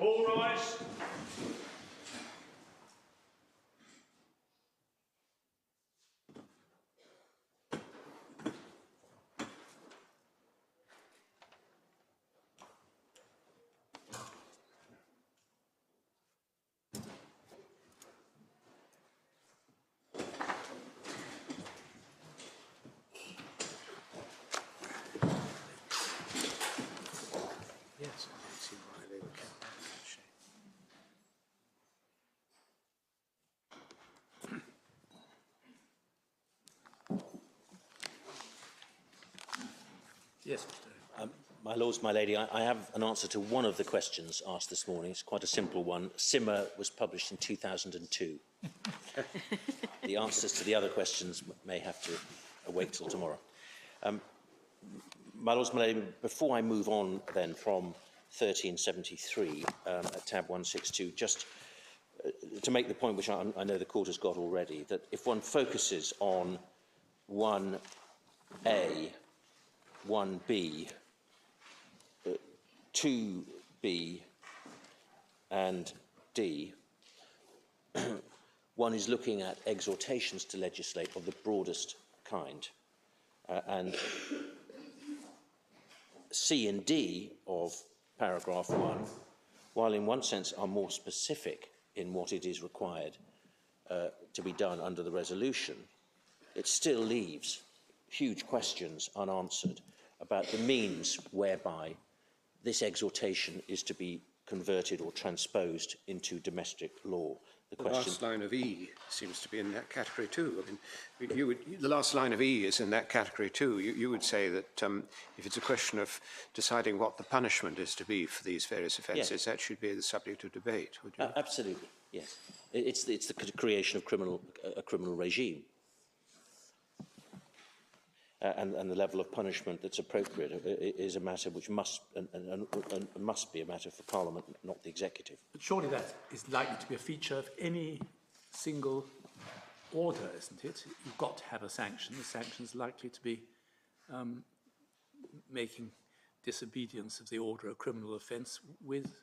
All rise. Yes, I don't see why they were kept in that shape. Yes, Mr. My Lords, my Lady, I have an answer to one of the questions asked this morning. It's quite a simple one. Simmer was published in 2002. The answers to the other questions may have to wait till tomorrow. My Lords, my Lady, before I move on then from 1373 at tab 162, just to make the point which I know the Court has got already, that if one focuses on 1A, 1B, 2B and D, one is looking at exhortations to legislate of the broadest kind. And C and D of paragraph 1, while in one sense are more specific in what it is required to be done under the resolution, it still leaves huge questions unanswered about the means whereby this exhortation is to be converted or transposed into domestic law. The last line of E seems to be in that category too. I mean, the last line of E is in that category too. You would say that if it's a question of deciding what the punishment is to be for these various offences, yes, that should be the subject of debate, would you? Absolutely, yes. It's the creation of a criminal regime. And the level of punishment that's appropriate is a matter which must be a matter for Parliament, not the Executive. But surely that is likely to be a feature of any single order, isn't it? You've got to have a sanction. The sanction is likely to be making disobedience of the order a criminal offence with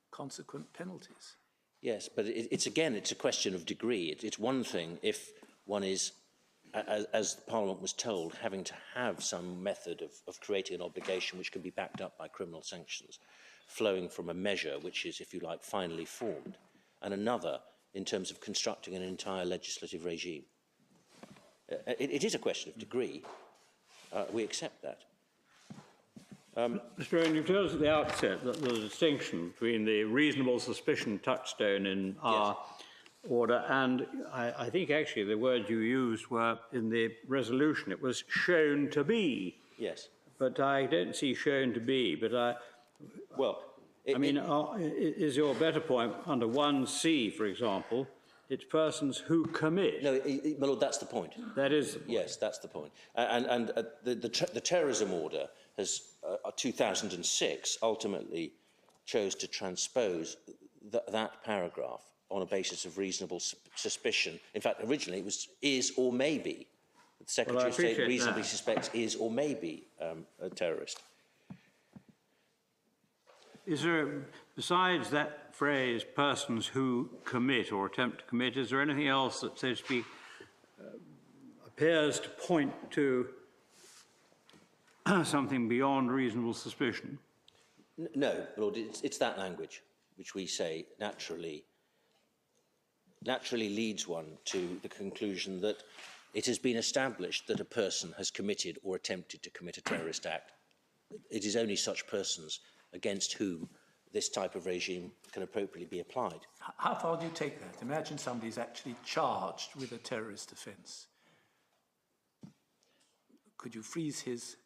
consequent penalties. Yes, but it's a question of degree. It's one thing if one is, as Parliament was told, having to have some method of creating an obligation which can be backed up by criminal sanctions, flowing from a measure which is, if you like, finally formed, and another in terms of constructing an entire legislative regime. It is a question of degree. We accept that. Mr. Owen, you've told us at the outset that there's a distinction between the reasonable suspicion touchstone in our order, and I think actually the words you used were in the resolution. It was shown to be. Yes. But I don't see shown to be. But is your better point under 1C, for example, it's persons who commit? No, my Lord, that's the point. That is the point. Yes, that's the point. And the terrorism order has 2006 ultimately chose to transpose that paragraph on a basis of reasonable suspicion. In fact, originally it was is or may be. The Secretary of State reasonably suspects is or may be a terrorist. Is there, besides that phrase, persons who commit or attempt to commit, is there anything else that, so to speak, appears to point to something beyond reasonable suspicion? No, Lord, it's that language which we say naturally leads one to the conclusion that it has been established that a person has committed or attempted to commit a terrorist act. It is only such persons against whom this type of regime can appropriately be applied. How far do you take that? Imagine somebody's actually charged with a terrorist offence. Could you freeze his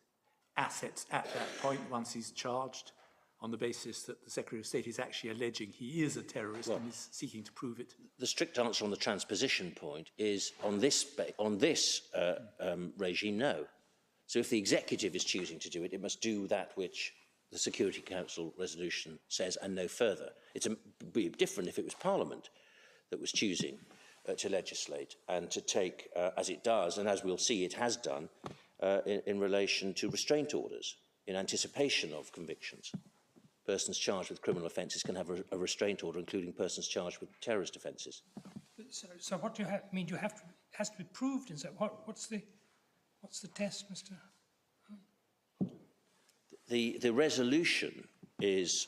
assets at that point once he's charged, on the basis that the Secretary of State is actually alleging he is a terrorist and is seeking to prove it? The strict answer on the transposition point is on this regime, no. So if the Executive is choosing to do it, it must do that which the Security Council resolution says and no further. It would be different if it was Parliament that was choosing to legislate and to take, as it does, and as we'll see it has done, in relation to restraint orders in anticipation of convictions. persons charged with criminal offences can have a restraint order, including persons charged with terrorist offences. So what do you have? Do you have to? It has to be proved. And so, what's the test, Mr.? The resolution is,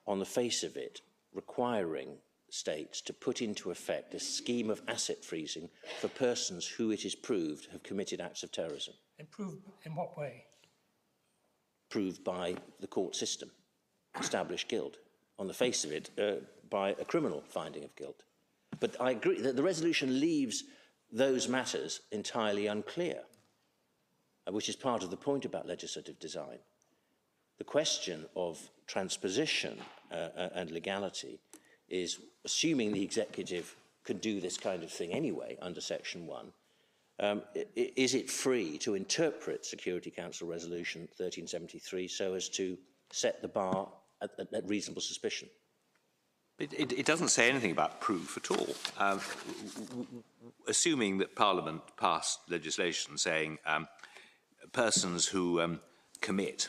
on the face of it, requiring states to put into effect a scheme of asset freezing for persons who it is proved have committed acts of terrorism. And proved in what way? Proved by the court system, established guilt. On the face of it, by a criminal finding of guilt. But I agree that the resolution leaves those matters entirely unclear, which is part of the point about legislative design. The question of transposition and legality is, assuming the executive can do this kind of thing anyway under Section 1, is it free to interpret Security Council Resolution 1373 so as to set the bar at reasonable suspicion? It doesn't say anything about proof at all. Assuming that Parliament passed legislation saying persons who commit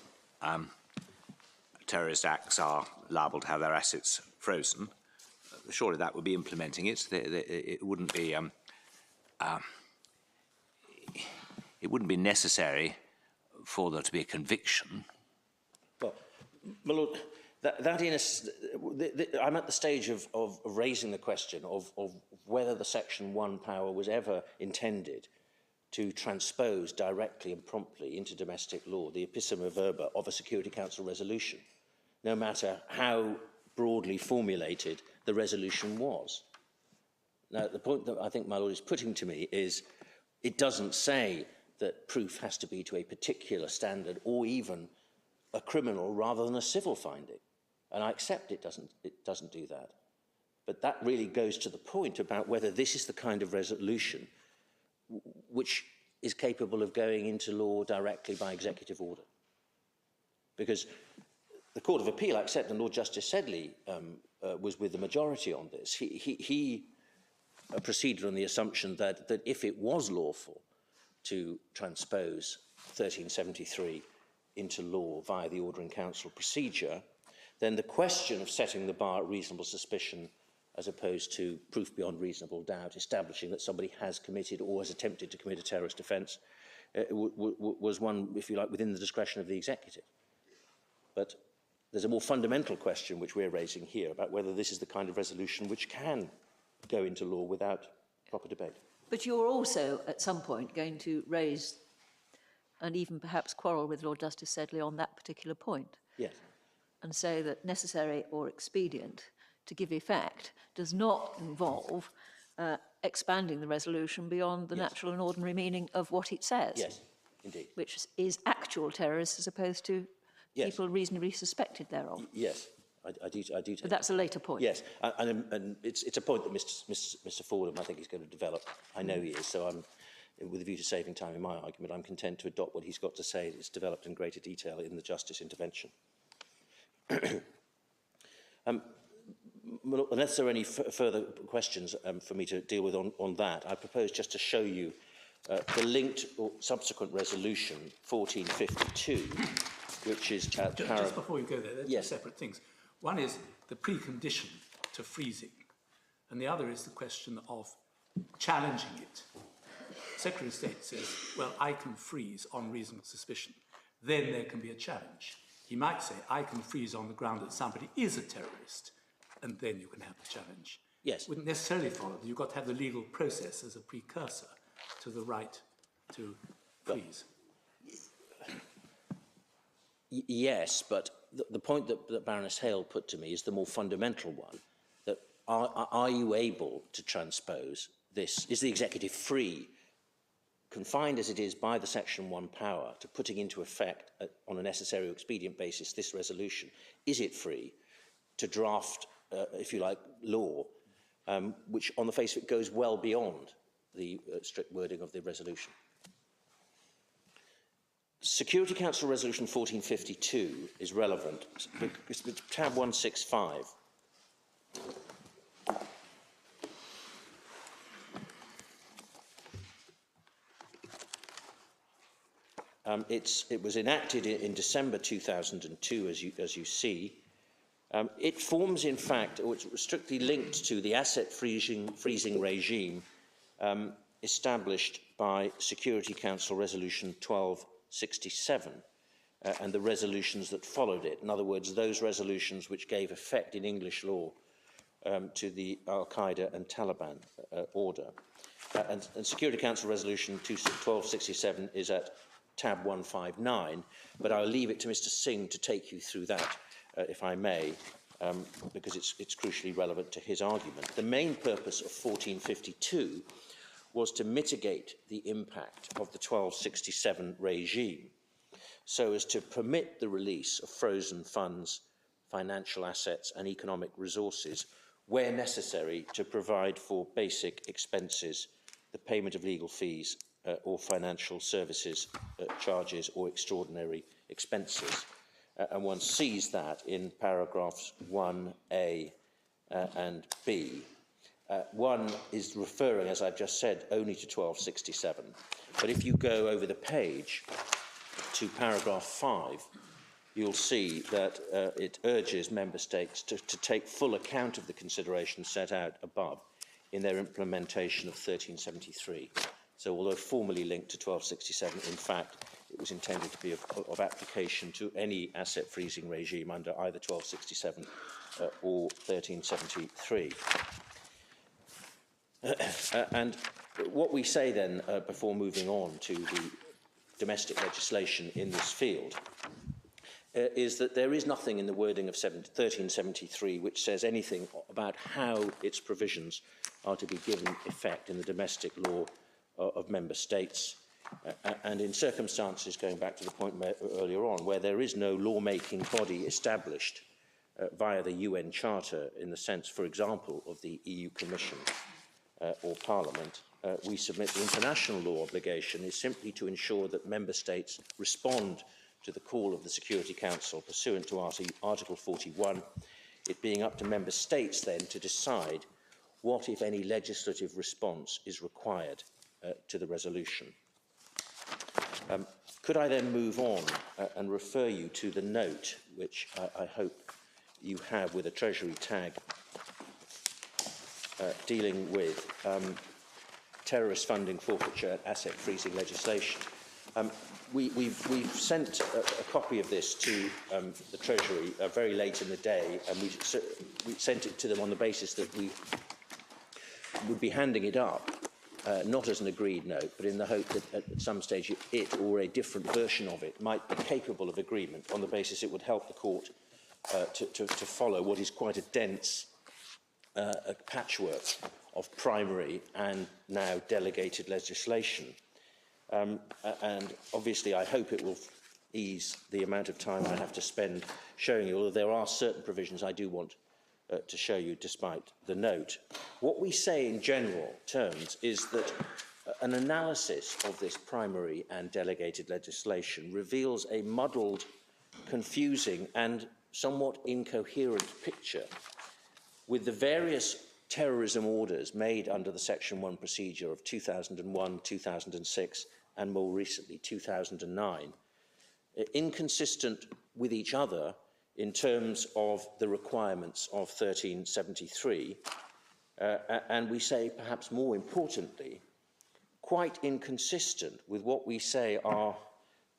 terrorist acts are liable to have their assets frozen, surely that would be implementing it. It wouldn't be necessary for there to be a conviction. Well, my Lord, I'm at the stage of raising the question of whether the Section 1 power was ever intended to transpose directly and promptly into domestic law the ipsissima verba of a Security Council resolution, no matter how broadly formulated the resolution was. Now, the point that I think my Lord is putting to me is it doesn't say that proof has to be to a particular standard or even a criminal rather than a civil finding. And I accept it doesn't do that. But that really goes to the point about whether this is the kind of resolution which is capable of going into law directly by executive order. Because the Court of Appeal, I accept, and Lord Justice Sedley was with the majority on this. He proceeded on the assumption that if it was lawful to transpose 1373 into law via the Order in Council procedure, then the question of setting the bar at reasonable suspicion as opposed to proof beyond reasonable doubt, establishing that somebody has committed or has attempted to commit a terrorist offence, was one, if you like, within the discretion of the executive. But there's a more fundamental question which we're raising here about whether this is the kind of resolution which can go into law without proper debate. But you're also, at some point, going to raise and even perhaps quarrel with Lord Justice Sedley on that particular point. Yes. And say that necessary or expedient to give effect does not involve expanding the resolution beyond the natural and ordinary meaning of what it says. Yes, indeed. Which is actual terrorists as opposed to people reasonably suspected thereof. Yes, I do take But that's a later point. Yes, and it's a point that Mr. Fordham, I think, is going to develop. I know he is, so I'm, with a view to saving time in my argument, I'm content to adopt what he's got to say. It's developed in greater detail in the Justice intervention. Unless there are any further questions for me to deal with on that, I propose just to show you the linked or subsequent resolution 1452, which is just before you go there, there's two separate things. One is the precondition to freezing, and the other is the question of challenging it. Secretary of State says, well, I can freeze on reasonable suspicion. Then there can be a challenge. He might say, I can freeze on the ground that somebody is a terrorist, and then you can have the challenge. Yes. It wouldn't necessarily follow that you've got to have the legal process as a precursor to the right to freeze. Yes, but the point that Baroness Hale put to me is the more fundamental one, that are you able to transpose this? Is the executive free, confined as it is by the Section 1 power, to putting into effect on a necessary or expedient basis this resolution? Is it free to draft, if you like, law, which on the face of it goes well beyond the strict wording of the resolution? Security Council Resolution 1452 is relevant. It's tab 165. It was enacted in December 2002, as you see. It forms, in fact, or it's strictly linked to the asset freezing regime established by Security Council Resolution 1267 and the resolutions that followed it. In other words, those resolutions which gave effect in English law to the Al-Qaida and Taliban order. And Security Council Resolution 1267 is at tab 159, but I'll leave it to Mr. Singh to take you through that, if I may, because it's crucially relevant to his argument. The main purpose of 1452 was to mitigate the impact of the 1267 regime so as to permit the release of frozen funds, financial assets and economic resources where necessary to provide for basic expenses, the payment of legal fees or financial services charges or extraordinary expenses. And one sees that in paragraphs 1A and B. One is referring, as I've just said, only to 1267. But if you go over the page to paragraph 5, you'll see that it urges member states to take full account of the considerations set out above in their implementation of 1373. So although formally linked to 1267, in fact, it was intended to be of application to any asset freezing regime under either 1267 or 1373. And what we say then, before moving on to the domestic legislation in this field, is that there is nothing in the wording of 1373 which says anything about how its provisions are to be given effect in the domestic law of member states. And in circumstances, going back to the point earlier on, where there is no lawmaking body established via the UN Charter in the sense, for example, of the EU Commission or Parliament, we submit the international law obligation is simply to ensure that member states respond to the call of the Security Council pursuant to Article 41, it being up to member states then to decide what, if any, legislative response is required to the resolution. Could I then move on and refer you to the note, which I hope you have with a Treasury tag dealing with terrorist funding, forfeiture, and asset freezing legislation. We've sent a copy of this to the Treasury very late in the day, and we sent it to them on the basis that we would be handing it up, not as an agreed note, but in the hope that at some stage it or a different version of it might be capable of agreement on the basis it would help the court to follow what is quite a dense patchwork of primary and now delegated legislation. And obviously I hope it will ease the amount of time I have to spend showing you, although there are certain provisions I do want to show you despite the note. What we say in general terms is that an analysis of this primary and delegated legislation reveals a muddled, confusing and somewhat incoherent picture with the various terrorism orders made under the Section 1 procedure of 2001, 2006 and more recently 2009, inconsistent with each other in terms of the requirements of 1373, and we say perhaps more importantly, quite inconsistent with what we say are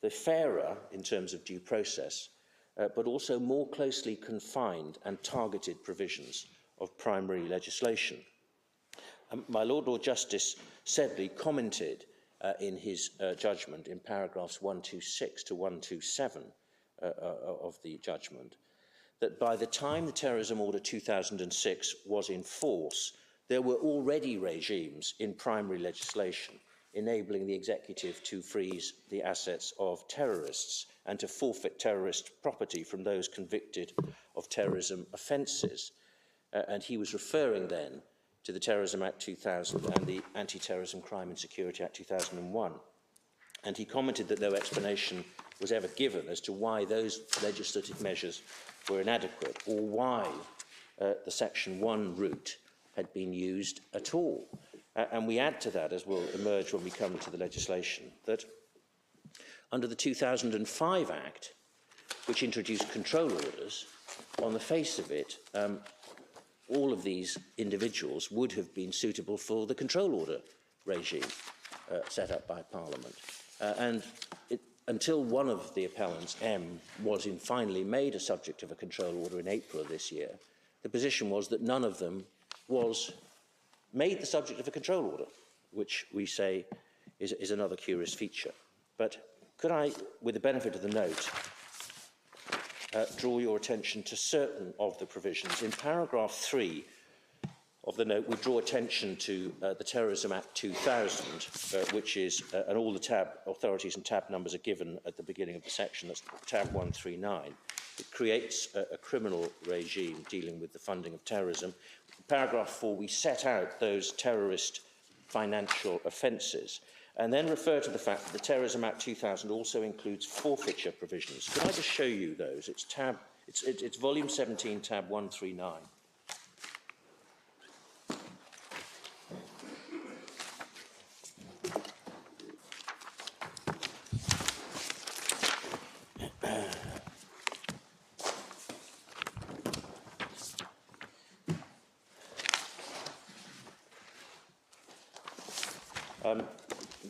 the fairer in terms of due process, but also more closely confined and targeted provisions of primary legislation. My Lord Justice Sabei commented in his judgment in paragraphs 126 to 127 of the judgment that by the time the Terrorism Order 2006 was in force, there were already regimes in primary legislation enabling the executive to freeze the assets of terrorists and to forfeit terrorist property from those convicted of terrorism offences. And he was referring then to the Terrorism Act 2000 and the Anti-Terrorism Crime and Security Act 2001. And he commented that no explanation was ever given as to why those legislative measures were inadequate or why the Section 1 route had been used at all. And we add to that, as will emerge when we come to the legislation, that under the 2005 Act, which introduced control orders, on the face of it, all of these individuals would have been suitable for the control order regime set up by Parliament. Until one of the appellants, M, was finally made a subject of a control order in April of this year, the position was that none of them was made the subject of a control order, which we say is another curious feature. But could I, with the benefit of the note, draw your attention to certain of the provisions. In paragraph 3 of the note, we draw attention to the Terrorism Act 2000, which is, and all the tab authorities and tab numbers are given at the beginning of the section, that's tab 139. It creates a criminal regime dealing with the funding of terrorism. In paragraph 4, we set out those terrorist financial offences, and then refer to the fact that the Terrorism Act 2000 also includes forfeiture provisions. Can I just show you those? It's volume 17, tab 139.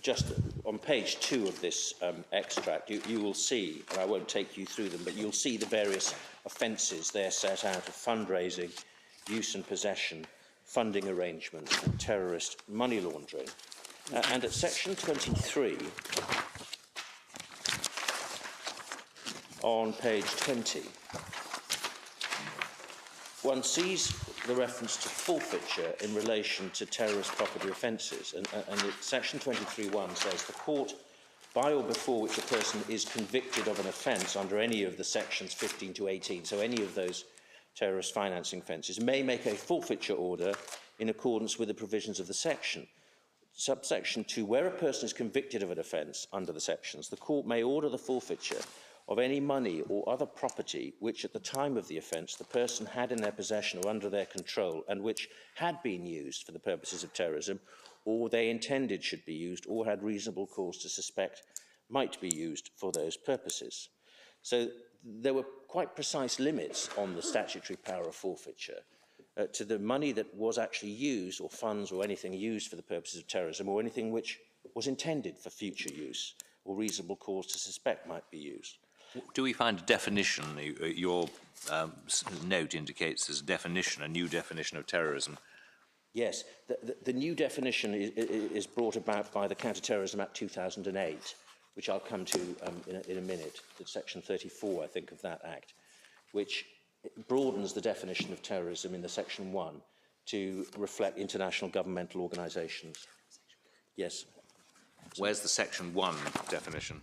Just on page 2 of this extract, you will see, and I won't take you through them, but you'll see the various offences there set out of fundraising, use and possession, funding arrangements, and terrorist money laundering. And at section 23, on page 20, one sees the reference to forfeiture in relation to terrorist property offences. And section 23(1) says the court, by or before which a person is convicted of an offence under any of the sections 15 to 18, so any of those terrorist financing offences, may make a forfeiture order in accordance with the provisions of the section. Subsection 2, where a person is convicted of an offence under the sections, the court may order the forfeiture of any money or other property which at the time of the offence the person had in their possession or under their control and which had been used for the purposes of terrorism or they intended should be used or had reasonable cause to suspect might be used for those purposes. So there were quite precise limits on the statutory power of forfeiture to the money that was actually used, or funds or anything used for the purposes of terrorism, or anything which was intended for future use or reasonable cause to suspect might be used. Do we find a definition? Your note indicates there's a definition, a new definition of terrorism. Yes, the new definition is brought about by the Counter-Terrorism Act 2008, which I'll come to in a minute. It's section 34, I think, of that act, which broadens the definition of terrorism in the section 1 to reflect international governmental organisations. Yes. Where's the section 1 definition?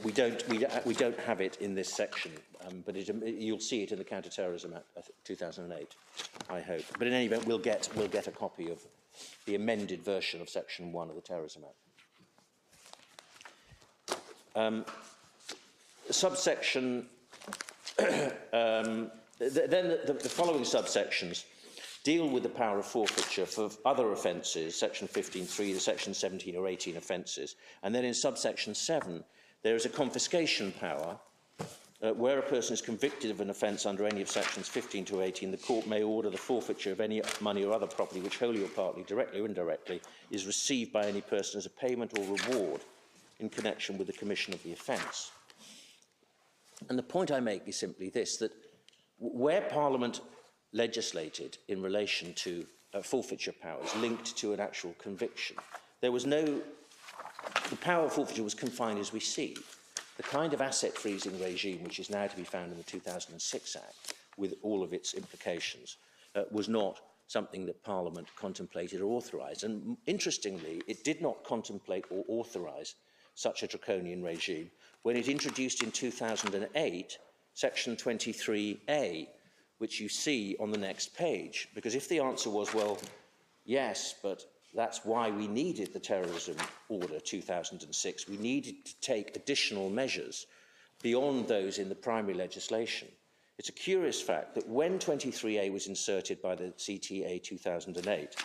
We don't have it in this section, but you'll see it in the Counter-Terrorism Act 2008, I hope. But in any event, we'll get a copy of the amended version of Section 1 of the Terrorism Act. Subsection, then the following subsections deal with the power of forfeiture for other offences, section 15.3 to section 17 or 18 offences. And then in subsection 7, there is a confiscation power where a person is convicted of an offence under any of sections 15 to 18, the court may order the forfeiture of any money or other property which wholly or partly, directly or indirectly, is received by any person as a payment or reward in connection with the commission of the offence. And the point I make is simply this, that where Parliament legislated in relation to forfeiture powers linked to an actual conviction, there was the power of forfeiture was confined, as we see. The kind of asset freezing regime which is now to be found in the 2006 Act, with all of its implications, was not something that Parliament contemplated or authorised. And interestingly, it did not contemplate or authorise such a draconian regime when it introduced in 2008 Section 23A, which you see on the next page. Because if the answer was, well, yes, but that's why we needed the Terrorism Order 2006, we needed to take additional measures beyond those in the primary legislation. It's a curious fact that when 23A was inserted by the CTA 2008,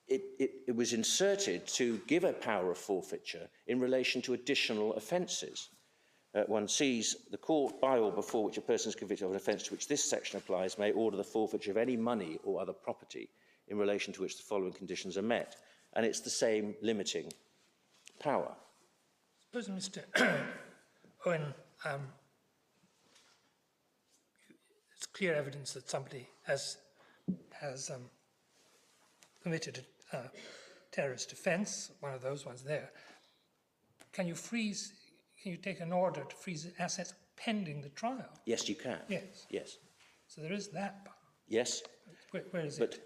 it was inserted to give a power of forfeiture in relation to additional offences. One sees the court, by or before which a person is convicted of an offence to which this section applies, may order the forfeiture of any money or other property in relation to which the following conditions are met. And it's the same limiting power. Suppose, Mr. Owen, it's clear evidence that somebody has committed a terrorist offence, one of those ones there. Can you take an order to freeze assets pending the trial? Yes, you can. Yes. Yes. So there is that part. Yes. Where is it?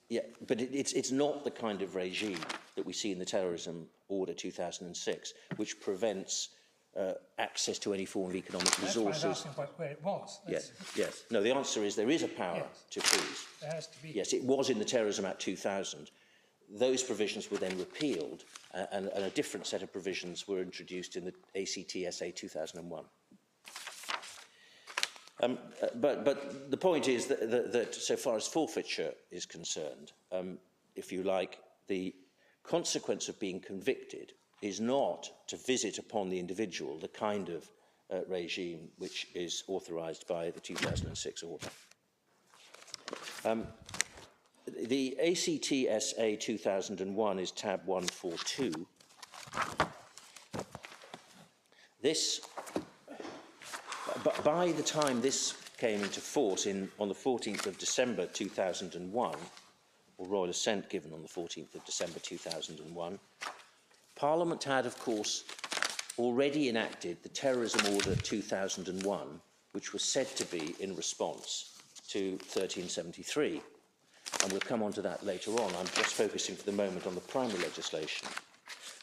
Yeah, but it's not the kind of regime that we see in the Terrorism Order 2006, which prevents access to any form of economic resources. That's why I was asking where it was. Yes. No, the answer is there is a power to freeze. There has to be. Yes, it was in the Terrorism Act 2000. Those provisions were then repealed, and a different set of provisions were introduced in the ACT-SA 2001. But the point is that so far as forfeiture is concerned, if you like, the consequence of being convicted is not to visit upon the individual the kind of regime which is authorised by the 2006 order. The ACT-SA 2001 is tab 142. This, by the time this came into force on the 14th of December 2001, or royal assent given on the 14th of December 2001, Parliament had, of course, already enacted the Terrorism Order 2001, which was said to be in response to 1373. And we'll come on to that later on. I'm just focusing for the moment on the primary legislation.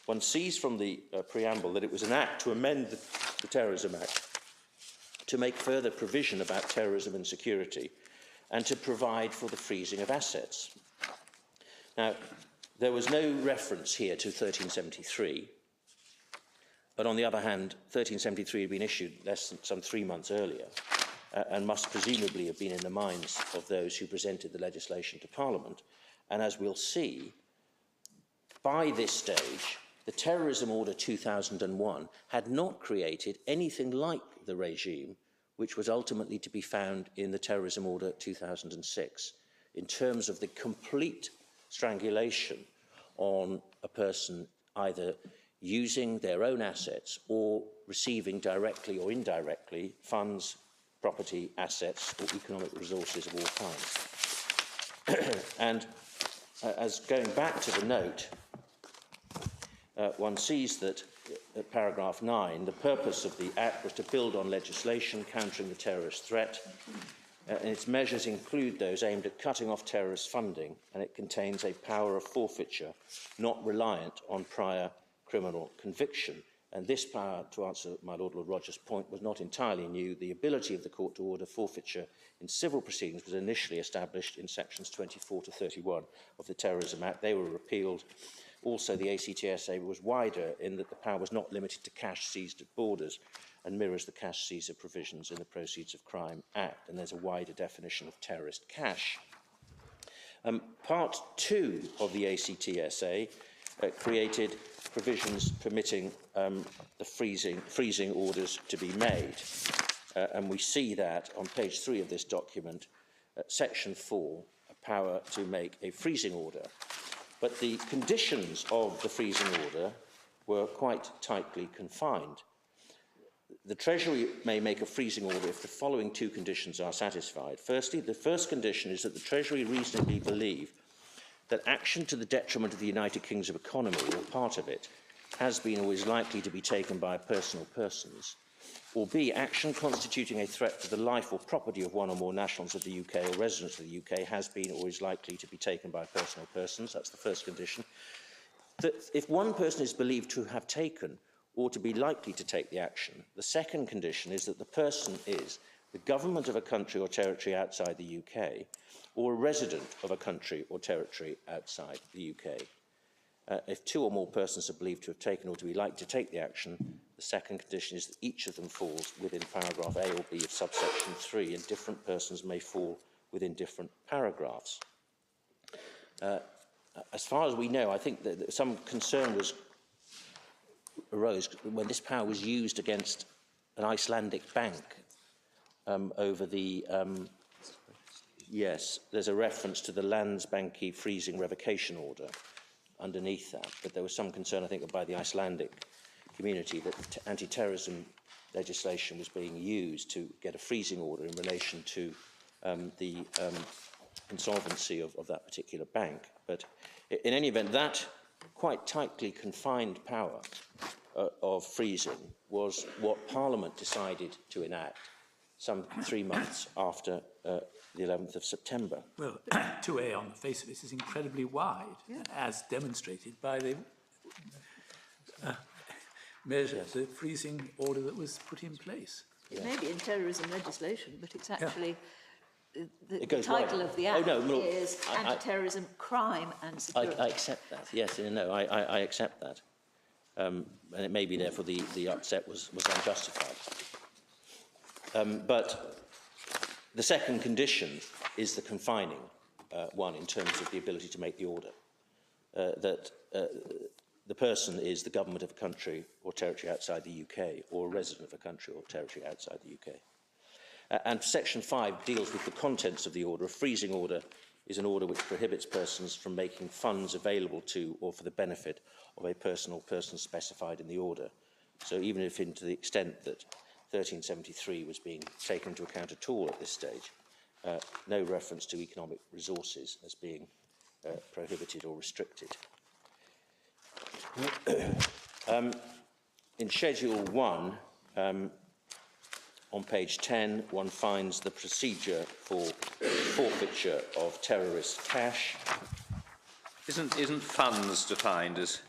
One sees from the preamble that it was an act to amend the Terrorism Act to make further provision about terrorism and security and to provide for the freezing of assets. Now, there was no reference here to 1373, but on the other hand, 1373 had been issued less than some 3 months earlier, and must presumably have been in the minds of those who presented the legislation to Parliament. And as we'll see, by this stage, the Terrorism Order 2001 had not created anything like the regime which was ultimately to be found in the Terrorism Order 2006, in terms of the complete strangulation on a person either using their own assets or receiving directly or indirectly funds, property, assets, or economic resources of all kinds. And as going back to the note, one sees that at paragraph 9, the purpose of the Act was to build on legislation countering the terrorist threat, and its measures include those aimed at cutting off terrorist funding, and it contains a power of forfeiture not reliant on prior criminal conviction. And this power, to answer my Lord Rogers' point, was not entirely new. The ability of the court to order forfeiture in civil proceedings was initially established in sections 24 to 31 of the Terrorism Act. They were repealed. Also, the ACT-SA was wider in that the power was not limited to cash seized at borders and mirrors the cash seizure provisions in the Proceeds of Crime Act. And there's a wider definition of terrorist cash. Part 2 of the ACT-SA created provisions permitting the freezing orders to be made. And we see that on page 3 of this document, section 4, a power to make a freezing order. But the conditions of the freezing order were quite tightly confined. The Treasury may make a freezing order if the following 2 conditions are satisfied. Firstly, the first condition is that the Treasury reasonably believe that action to the detriment of the United Kingdom economy, or part of it, has been or is likely to be taken by a person or persons, or B, action constituting a threat to the life or property of one or more nationals of the UK or residents of the UK has been or is likely to be taken by a person or persons. That's the first condition. That if one person is believed to have taken or to be likely to take the action, the second condition is that the person is the government of a country or territory outside the UK, or a resident of a country or territory outside the UK. If 2 or more persons are believed to have taken or to be likely to take the action, the second condition is that each of them falls within paragraph A or B of subsection 3, and different persons may fall within different paragraphs. As far as we know, I think that some concern arose when this power was used against an Icelandic bank over the... yes, there's a reference to the Landsbanki freezing revocation order underneath that, but there was some concern, I think, by the Icelandic community that anti-terrorism legislation was being used to get a freezing order in relation to the insolvency of that particular bank. But in any event, that quite tightly confined power of freezing was what Parliament decided to enact some 3 months after the 11th of September. Well, 2A on the face of it is incredibly wide, as demonstrated by the measure, the freezing order that was put in place. It may be in terrorism legislation, but it's actually... The goes title wide. of the act is I- Anti-Terrorism, Crime and Security. I accept that, yes, no, I accept that. And it may be, therefore, the upset was unjustified. But the second condition is the confining one in terms of the ability to make the order. That the person is the government of a country or territory outside the UK, or a resident of a country or territory outside the UK. And Section 5 deals with the contents of the order. A freezing order is an order which prohibits persons from making funds available to or for the benefit of a person or persons specified in the order. So even if, to the extent that 1373 was being taken into account at all at this stage, no reference to economic resources as being prohibited or restricted. In Schedule 1, on page 10, one finds the procedure for forfeiture of terrorist cash. Isn't funds defined as,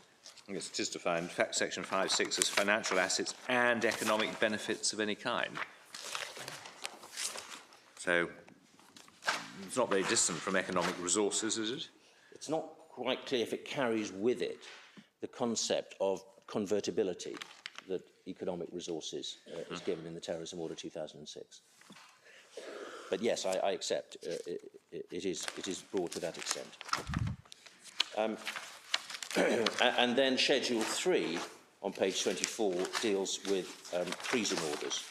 I guess it is defined, section 5.6 as financial assets and economic benefits of any kind? So it's not very distant from economic resources, is it? It's not quite clear if it carries with it the concept of convertibility that economic resources is given in the Terrorism Order 2006. But yes, I accept it is broad to that extent. And then Schedule 3 on page 24 deals with freezing orders.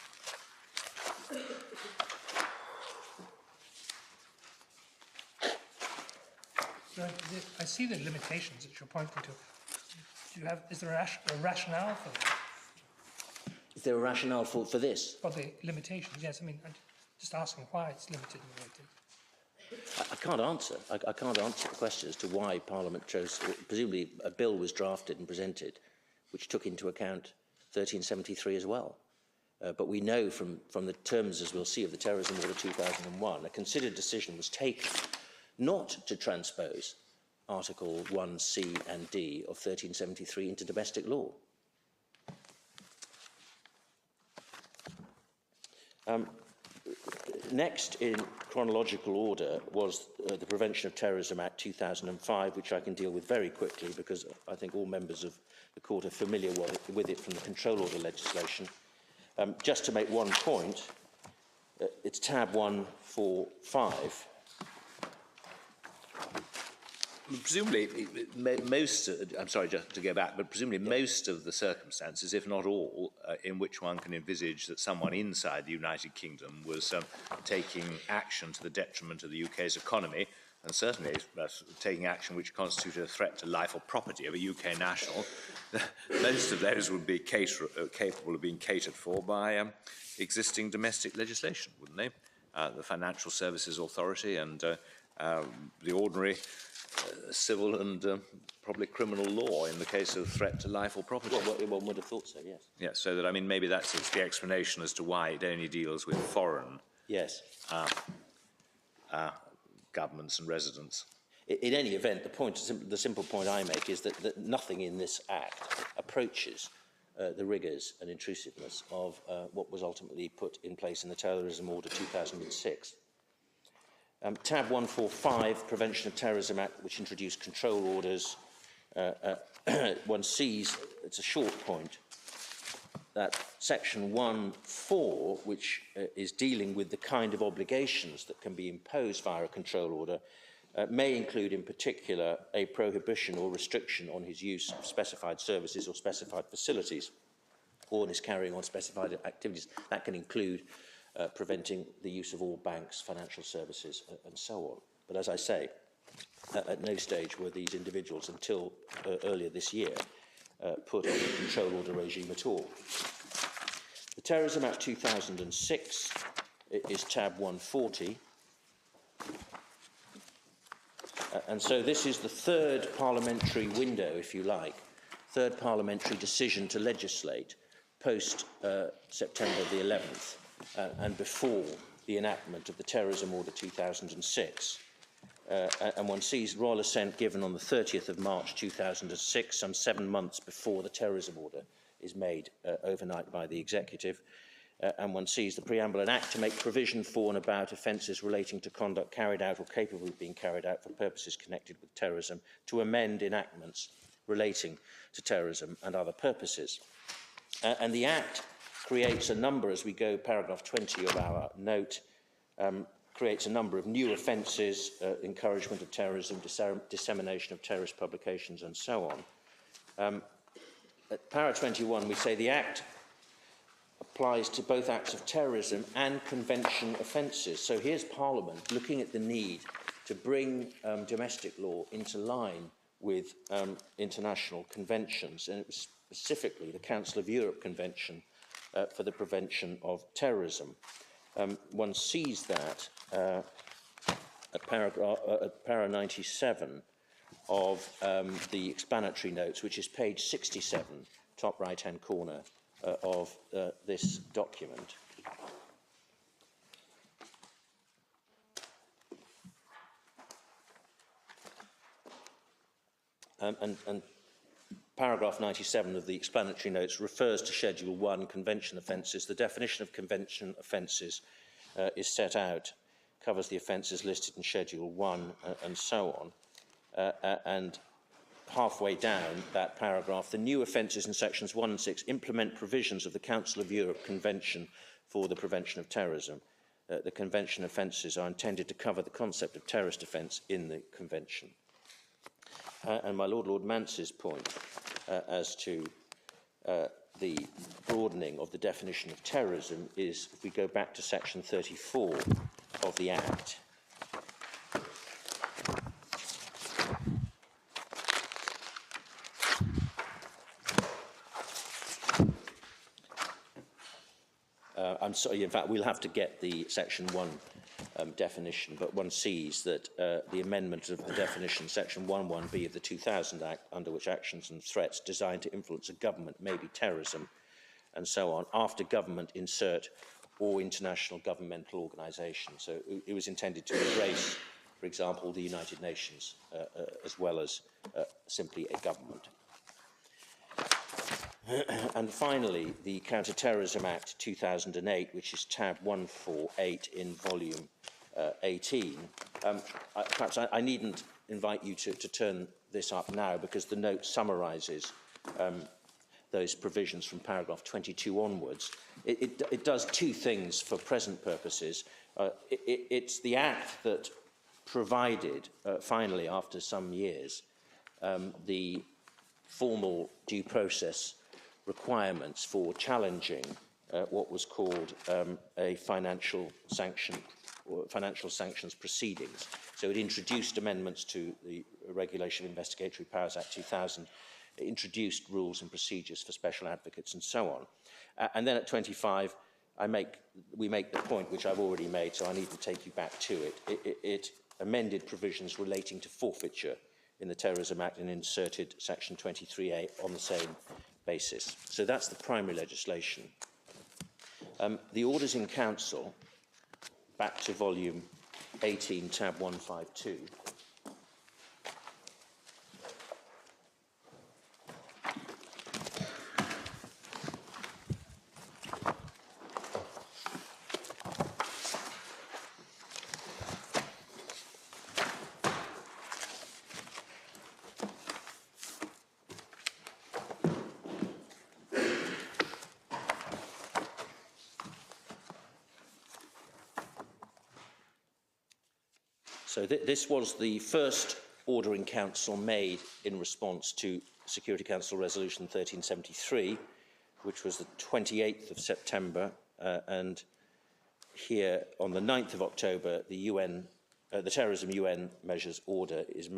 I see the limitations that you're pointing to. Is there a rationale for that? Is there a rationale for this? For the limitations, yes. I mean, I'm just asking why it's limited in the way it is. I can't answer. I can't answer the question as to why Parliament chose. Presumably, a bill was drafted and presented, which took into account 1373 as well. But we know from the terms, as we'll see, of the Terrorism Order 2001, a considered decision was taken not to transpose Article 1C and D of 1373 into domestic law. Next in chronological order was the Prevention of Terrorism Act 2005, which I can deal with very quickly because I think all members of the Court are familiar with it from the control order legislation. Just to make one point, it's tab 145. Presumably, most, I'm sorry, just to go back, but presumably most of the circumstances, if not all, in which one can envisage that someone inside the United Kingdom was taking action to the detriment of the UK's economy, and certainly taking action which constituted a threat to life or property of a UK national, most of those would be capable of being catered for by existing domestic legislation, wouldn't they? The Financial Services Authority and the ordinary civil and probably criminal law in the case of threat to life or property. Well, one would have thought so, yes. Yeah, so that, I mean, maybe that's the explanation as to why it only deals with foreign governments and residents. In any event, the simple point I make is that nothing in this Act approaches the rigours and intrusiveness of what was ultimately put in place in the Terrorism Order 2006. Tab 145, Prevention of Terrorism Act, which introduced control orders. One sees, it's a short point, that Section 1.4, which is dealing with the kind of obligations that can be imposed via a control order, may include in particular a prohibition or restriction on his use of specified services or specified facilities, or on his carrying on specified activities. That can include preventing the use of all banks, financial services, and so on. But as I say, at no stage were these individuals, until earlier this year, put on a control order regime at all. The Terrorism Act 2006 is tab 140. And so this is the third parliamentary window, if you like, third parliamentary decision to legislate post September the 11th and before the enactment of the Terrorism Order 2006. And one sees royal assent given on the 30th of March 2006, some 7 months before the Terrorism Order is made overnight by the Executive. And one sees the preamble and act to make provision for and about offences relating to conduct carried out or capable of being carried out for purposes connected with terrorism, to amend enactments relating to terrorism and other purposes. And the Act creates a number, as we go, paragraph 20 of our note, creates a number of new offences, encouragement of terrorism, dissemination of terrorist publications, and so on. At para 21, we say the Act applies to both acts of terrorism and convention offences. So here's Parliament looking at the need to bring domestic law into line with international conventions, and it was specifically the Council of Europe Convention for the Prevention of Terrorism. One sees that at para 97 of the explanatory notes, which is page 67, top right-hand corner of this document. And paragraph 97 of the explanatory notes refers to Schedule 1, convention offences. The definition of convention offences is set out, covers the offences listed in Schedule 1 and so on. And halfway down that paragraph, the new offences in sections 1 and 6 implement provisions of the Council of Europe Convention for the Prevention of Terrorism. The convention offences are intended to cover the concept of terrorist offence in the convention. And my Lord Mance's point as to the broadening of the definition of terrorism is, if we go back to section 34 of the Act, I'm sorry, in fact, we'll have to get the section 1 definition, but one sees that the amendment of the definition, section 1(1)(b) of the 2000 Act, under which actions and threats designed to influence a government may be terrorism, and so on, after government insert or international governmental organisation. So it was intended to embrace, for example, the United Nations, as well as simply a government. And finally, the Counter-Terrorism Act 2008, which is tab 148 in volume 18. Perhaps I needn't invite you to turn this up now, because the note summarises those provisions from paragraph 22 onwards. It does two things for present purposes. It's the Act that provided, finally, after some years, the formal due process requirements for challenging what was called a financial sanction or financial sanctions proceedings. So it introduced amendments to the Regulation of Investigatory Powers Act 2000, it introduced rules and procedures for special advocates and so on. And then at 25, we make the point which I've already made, so I needn't take you back to it. It amended provisions relating to forfeiture in the Terrorism Act and inserted section 23A on the same basis. So that's the primary legislation. The orders in council, back to volume 18, tab 152. So this was the first order in Council made in response to Security Council Resolution 1373, which was the 28th of September, and here on the 9th of October, the Terrorism UN Measures Order is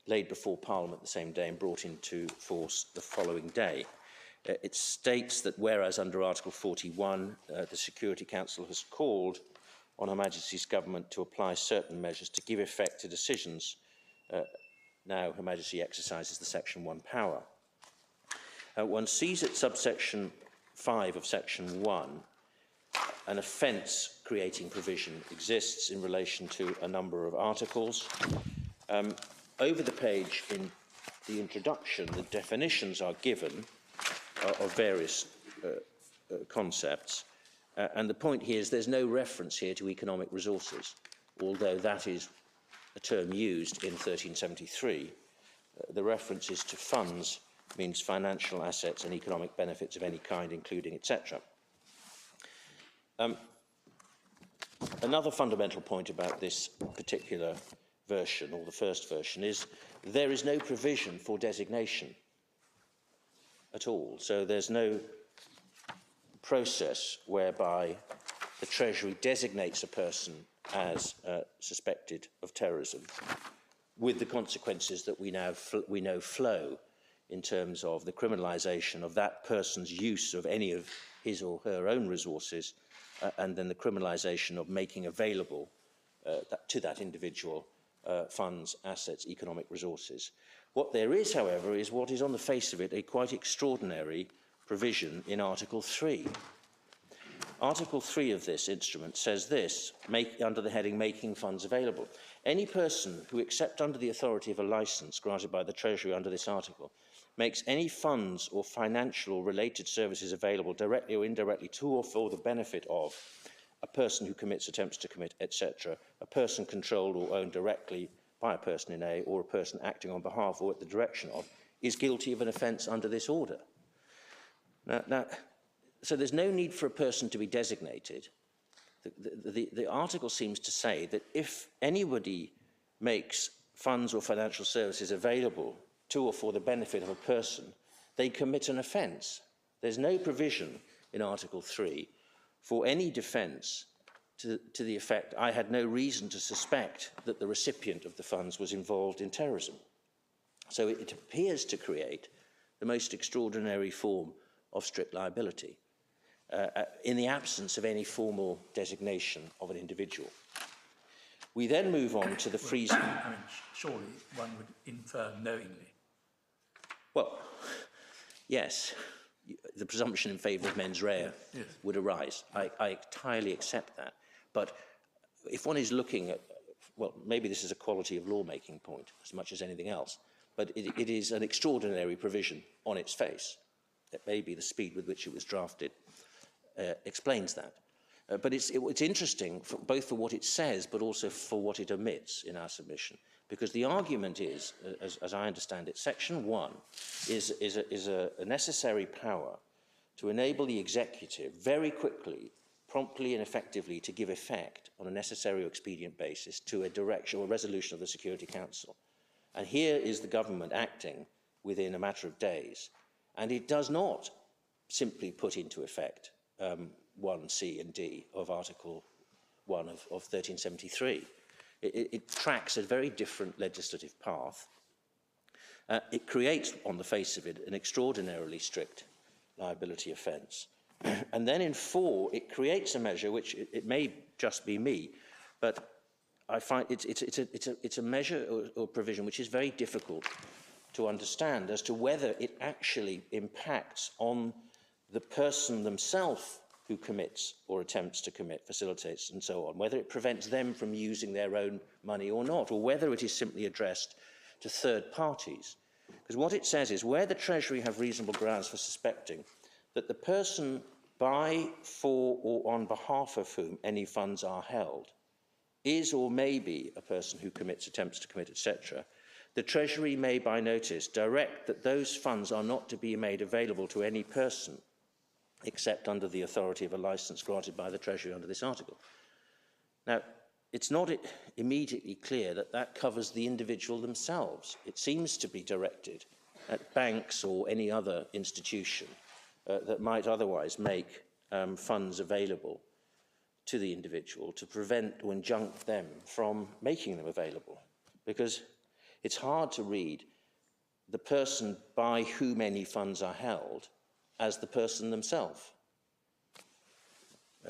laid before Parliament the same day and brought into force the following day. It states that whereas under Article 41, the Security Council has called on Her Majesty's government to apply certain measures to give effect to decisions, now Her Majesty exercises the Section 1 power. One sees at subsection 5 of Section 1 an offence creating provision exists in relation to a number of articles. Over the page in the introduction, the definitions are given of various concepts. And the point here is there's no reference here to economic resources, although that is a term used in 1373. The reference is to funds, means financial assets and economic benefits of any kind, including etc. Another fundamental point about this particular version, or the first version, is there is no provision for designation at all. So there's no process whereby the Treasury designates a person as suspected of terrorism, with the consequences that we know flow in terms of the criminalisation of that person's use of any of his or her own resources, and then the criminalisation of making available to that individual funds, assets, economic resources. What there is, however, is what is on the face of it a quite extraordinary provision in Article 3. Article 3 of this instrument says this, under the heading Making Funds Available. Any person who, except under the authority of a licence granted by the Treasury under this article, makes any funds or financial or related services available directly or indirectly to or for the benefit of a person who commits, attempts to commit, etc., a person controlled or owned directly by a person in A, or a person acting on behalf or at the direction of, is guilty of an offence under this order. So there's no need for a person to be designated. The article seems to say that if anybody makes funds or financial services available to or for the benefit of a person, they commit an offence. There's no provision in Article 3 for any defence to the effect, I had no reason to suspect that the recipient of the funds was involved in terrorism. So it appears to create the most extraordinary form of strict liability in the absence of any formal designation of an individual. We then move on to the freezing. I mean, surely one would infer knowingly. Well, yes, the presumption in favour of mens rea would arise. I entirely accept that. But if one is looking at, well, maybe this is a quality of lawmaking point as much as anything else, but it is an extraordinary provision on its face. That maybe the speed with which it was drafted explains that. But it's interesting, both for what it says, but also for what it omits in our submission. Because the argument is, as I understand it, Section 1 is a necessary power to enable the executive very quickly, promptly and effectively to give effect on a necessary or expedient basis to a direction or a resolution of the Security Council. And here is the government acting within a matter of days. And it does not simply put into effect 1C and D of Article 1 of 1373. It tracks a very different legislative path. It creates, on the face of it, an extraordinarily strict liability offence. And then in 4, it creates a measure which it may just be me, but I find it's a measure or provision which is very difficult to understand as to whether it actually impacts on the person themselves who commits or attempts to commit, facilitates and so on, whether it prevents them from using their own money or not, or whether it is simply addressed to third parties. Because what it says is where the Treasury have reasonable grounds for suspecting that the person by, for or on behalf of whom any funds are held is or may be a person who commits, attempts to commit, etc., the Treasury may by notice direct that those funds are not to be made available to any person except under the authority of a licence granted by the Treasury under this article. Now, it's not immediately clear that that covers the individual themselves. It seems to be directed at banks or any other institution that might otherwise make funds available to the individual to prevent or injunct them from making them available. Because it's hard to read the person by whom any funds are held as the person themselves.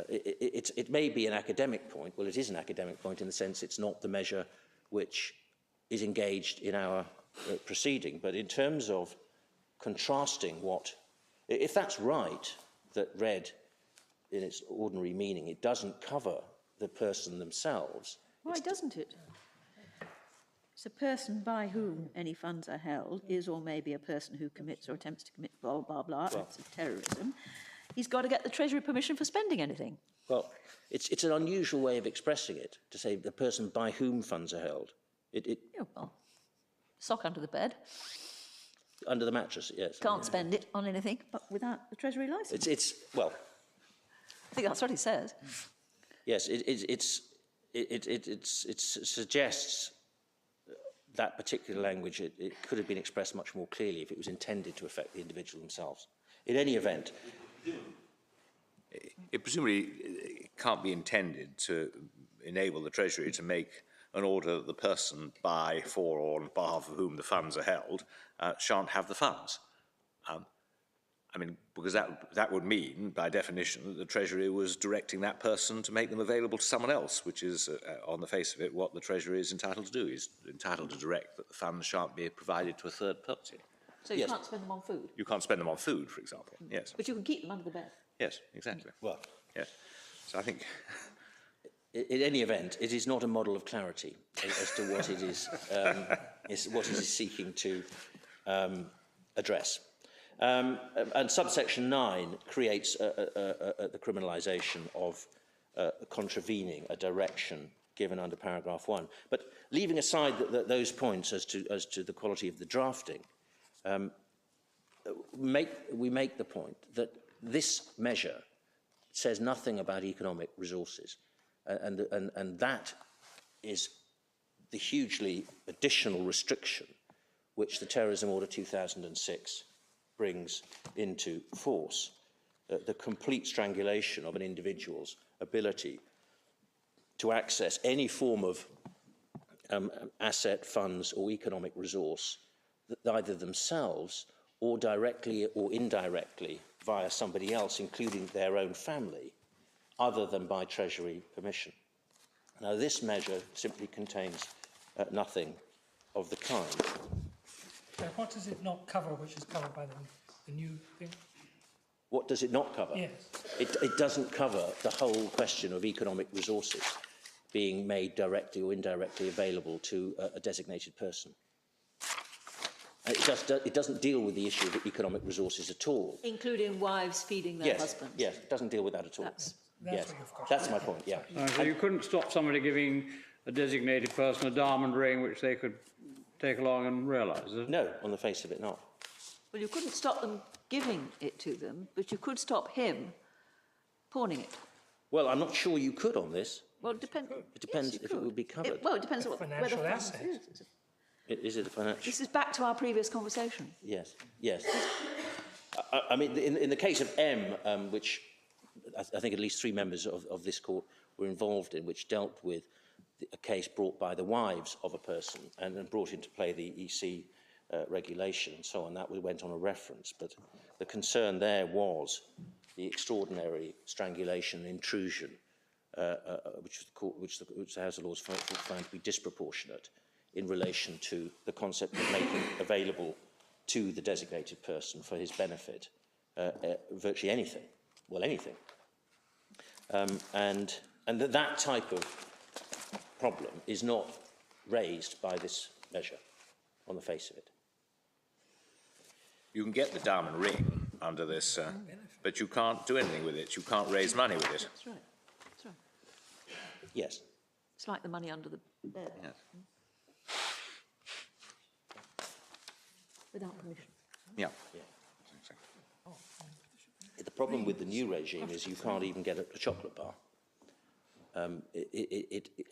It may be an academic point. Well, it is an academic point in the sense it's not the measure which is engaged in our proceeding. But in terms of contrasting what, if that's right, that read in its ordinary meaning, it doesn't cover the person themselves. Why doesn't it? It's a person by whom any funds are held is or may be a person who commits or attempts to commit blah, blah, blah, acts of terrorism. He's got to get the Treasury permission for spending anything. Well, it's an unusual way of expressing it, to say the person by whom funds are held. Yeah, well, sock under the bed. Under the mattress, yes. Can't spend it on anything but without the Treasury licence. Well, I think that's what he says. yes, it suggests that particular language. It could have been expressed much more clearly if it was intended to affect the individual themselves. In any event, it presumably can't be intended to enable the Treasury to make an order that the person by, for, or on behalf of whom the funds are held shan't have the funds. I mean, because that would mean, by definition, that the Treasury was directing that person to make them available to someone else, which is, on the face of it, what the Treasury is entitled to do. Is entitled to direct that the funds shan't be provided to a third party. So you can't spend them on food? You can't spend them on food, for example, yes. But you can keep them under the bed? Yes, exactly. well, Yes. So I think... in any event, it is not a model of clarity as to what it is, what it is seeking to address. And subsection 9 creates the criminalisation of contravening a direction given under paragraph 1. But leaving aside those points as to the quality of the drafting, we make the point that this measure says nothing about economic resources, and that is the hugely additional restriction which the Terrorism Order 2006 brings into force, the complete strangulation of an individual's ability to access any form of asset, funds or economic resource, either themselves or directly or indirectly via somebody else, including their own family, other than by Treasury permission. Now, this measure simply contains nothing of the kind. So what does it not cover, which is covered by the new thing? What does it not cover? Yes. It doesn't cover the whole question of economic resources being made directly or indirectly available to a designated person. It doesn't deal with the issue of economic resources at all. Including wives feeding their husbands? Yes, it doesn't deal with that at all. That's yes, what you've got. that's my point, yeah. So you couldn't stop somebody giving a designated person a diamond ring which they could take along and realise, is it? No, on the face of it, not. Well, you couldn't stop them giving it to them, but you could stop him pawning it. Well, I'm not sure you could on this. Well, it depends. It depends if it would be covered. Well, it depends on Financial whether asset. Is it a financial? This is back to our previous conversation. Yes, yes. I mean, in the case of M, which I think at least 3 members of this court were involved in, which dealt with a case brought by the wives of a person and then brought into play the EC regulation and so on, that went on a reference. But the concern there was the extraordinary strangulation intrusion, which the House of Lords found to be disproportionate in relation to the concept of making available to the designated person for his benefit virtually anything, well, anything. And that type of problem is not raised by this measure on the face of it. You can get the diamond ring under this, but you can't do anything with it. You can't raise money with it. That's right. That's right. Yes. It's like the money under the bed. Yes. Without permission. Yeah. The problem with the new regime is you can't even get a chocolate bar.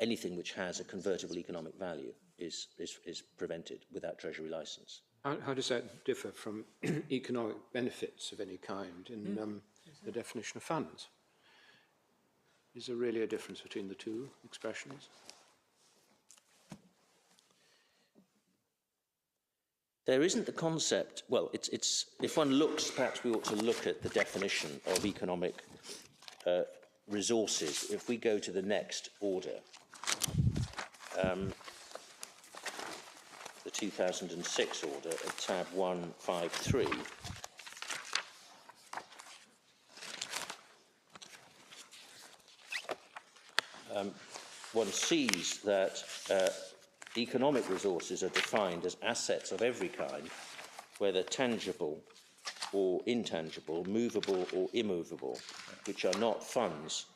anything which has a convertible economic value is prevented without Treasury license. How does that differ from economic benefits of any kind in the definition of funds? Is there really a difference between the two expressions? There isn't the concept, well, it's if one looks, perhaps we ought to look at the definition of economic resources. If we go to the next order, the 2006 order at tab 153, one sees that economic resources are defined as assets of every kind, whether tangible or intangible, movable or immovable, which are not funds,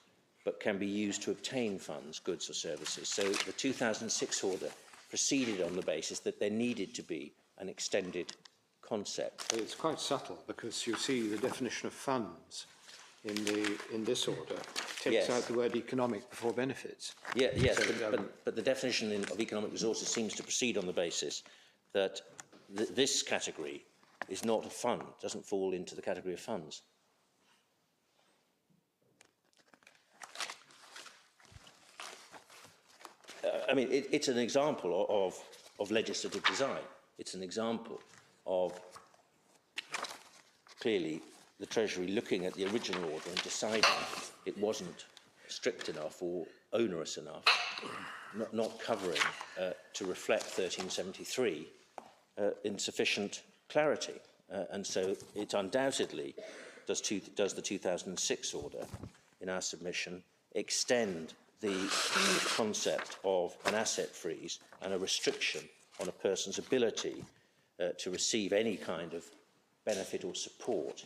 but can be used to obtain funds, goods or services. So the 2006 order proceeded on the basis that there needed to be an extended concept. It's quite subtle, because you see the definition of funds in this order takes out the word economic before benefits. Yes, So, but the definition of economic resources seems to proceed on the basis that this category is not a fund, doesn't fall into the category of funds. I mean, it's an example of legislative design. It's an example of clearly the Treasury looking at the original order and deciding it wasn't strict enough or onerous enough, not covering to reflect 1373 in sufficient clarity. And so it undoubtedly does the 2006 order in our submission extend the concept of an asset freeze and a restriction on a person's ability to receive any kind of benefit or support,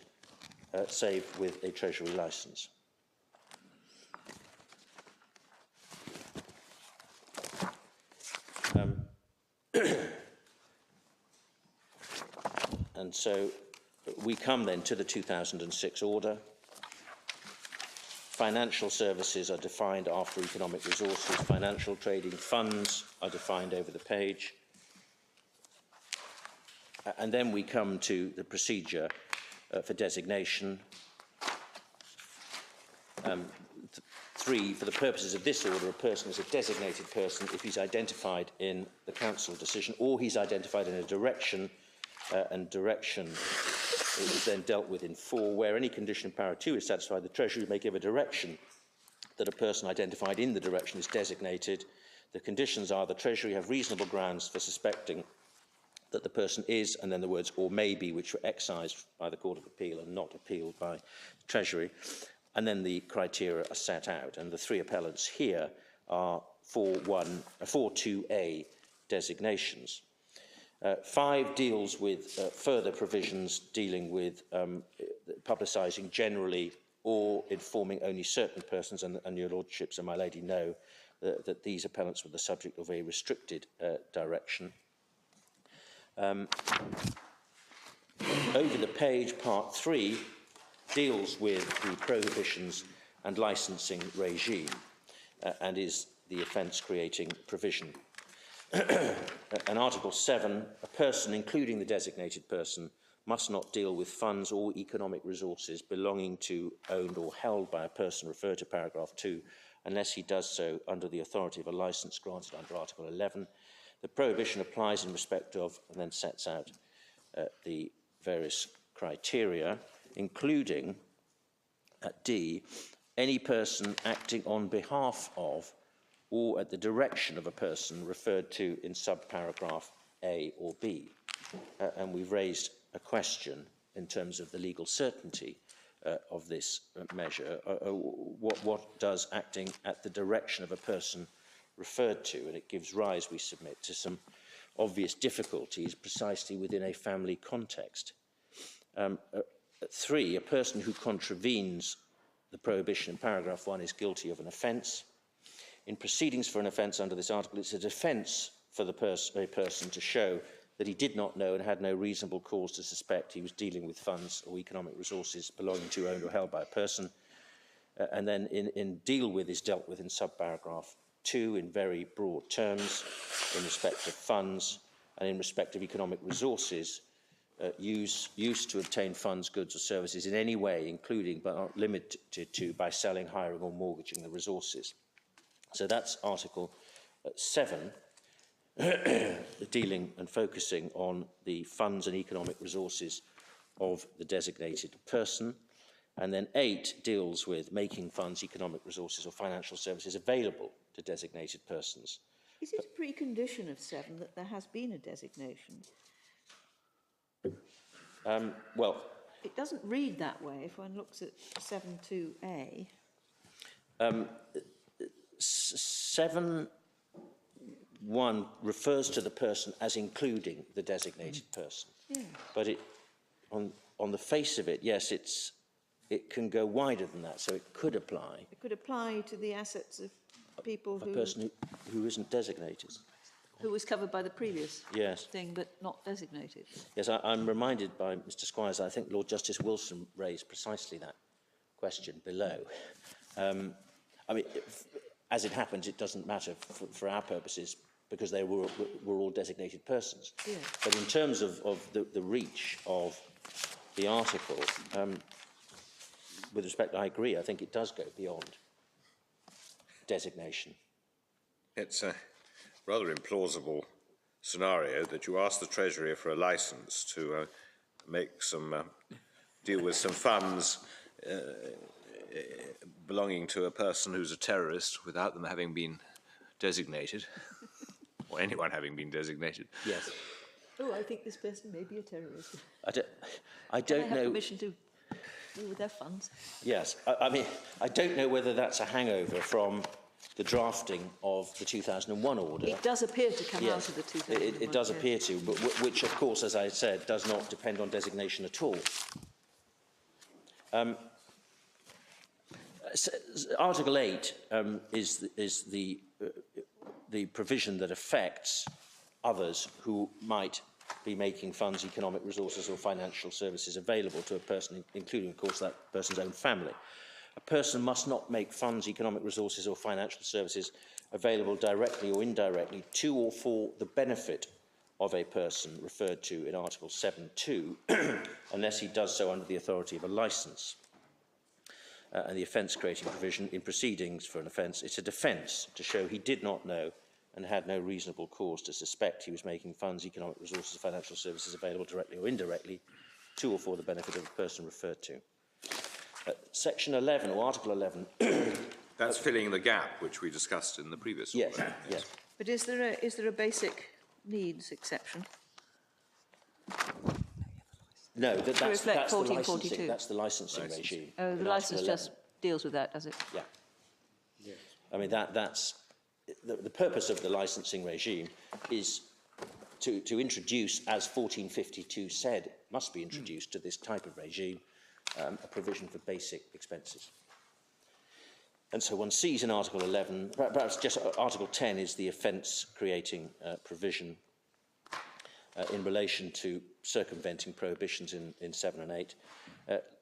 save with a Treasury licence. And so we come then to the 2006 order. Financial services are defined after economic resources. Financial trading funds are defined over the page. And then we come to the procedure for designation. 3, for the purposes of this order, a person is a designated person if he's identified in the council decision or he's identified in a direction, and direction is then dealt with in 4, where any condition in para 2 is satisfied, the Treasury may give a direction that a person identified in the direction is designated. The conditions are the Treasury have reasonable grounds for suspecting that the person is, and then the words or may be, which were excised by the Court of Appeal and not appealed by the Treasury. And then the criteria are set out. And the 3 appellants here are 4.2a designations. 5 deals with further provisions dealing with publicising generally or informing only certain persons, and your lordships and my lady know that these appellants were the subject of a restricted direction. Over the page, part 3 deals with the prohibitions and licensing regime and is the offence creating provision. And Article 7, a person, including the designated person, must not deal with funds or economic resources belonging to, owned or held by a person referred to paragraph 2, unless he does so under the authority of a licence granted under Article 11. The prohibition applies in respect of, and then sets out the various criteria, including, at D, any person acting on behalf of or at the direction of a person referred to in subparagraph A or B. And we've raised a question in terms of the legal certainty of this measure. What does acting at the direction of a person referred to? And it gives rise, we submit, to some obvious difficulties precisely within a family context. 3, a person who contravenes the prohibition in paragraph 1 is guilty of an offence. In proceedings for an offence under this article, it's a defence for a person to show that he did not know and had no reasonable cause to suspect he was dealing with funds or economic resources belonging to, owned or held by a person. And then in deal with is dealt with in subparagraph 2 in very broad terms in respect of funds and in respect of economic resources used to obtain funds, goods or services in any way, including but not limited to by selling, hiring or mortgaging the resources. So that's Article 7, dealing and focusing on the funds and economic resources of the designated person. And then 8 deals with making funds, economic resources or financial services available to designated persons. Is it a precondition of 7 that there has been a designation? Well, it doesn't read that way if one looks at 7.2a. 7.1 refers to the person as including the designated person. Yeah. But it, on the face of it, yes, it can go wider than that, so it could apply. It could apply to the assets of people a person who isn't designated. Who was covered by the previous thing, but not designated. Yes, I'm reminded by Mr. Squires, I think Lord Justice Wilson raised precisely that question below. I mean, as it happens, it doesn't matter for our purposes because they were all designated persons. Yeah. But in terms of the reach of the article, with respect, I agree. I think it does go beyond designation. It's a rather implausible scenario that you ask the Treasury for a license to make some deal with some funds belonging to a person who's a terrorist without them having been designated, or anyone having been designated. Yes. Oh, I think this person may be a terrorist. I don't know. Have permission to deal with their funds. Yes, I mean, I don't know whether that's a hangover from the drafting of the 2001 order. It does appear to come out of the 2001. It does appear to, but which, of course, as I said, does not depend on designation at all. Article 8 is the provision that affects others who might be making funds, economic resources or financial services available to a person, including, of course, that person's own family. A person must not make funds, economic resources or financial services available directly or indirectly to or for the benefit of a person referred to in Article 7.2 unless he does so under the authority of a licence. And the offence-creating provision in proceedings for an offence, it's a defence to show he did not know and had no reasonable cause to suspect he was making funds, economic resources, financial services available directly or indirectly to or for the benefit of the person referred to. Section 11, or Article 11... That's filling the gap which we discussed in the previous yes, order. Yes. But is there a basic needs exception? No, that's the 1442. That's the licensing regime. Oh, the licence just deals with that, does it? Yeah. Yes. I mean, that's... The purpose of the licensing regime is to introduce, as 1452 said, must be introduced to this type of regime, a provision for basic expenses. And so one sees in Article 11, perhaps just Article 10 is the offence-creating provision in relation to circumventing prohibitions in 7 and 8.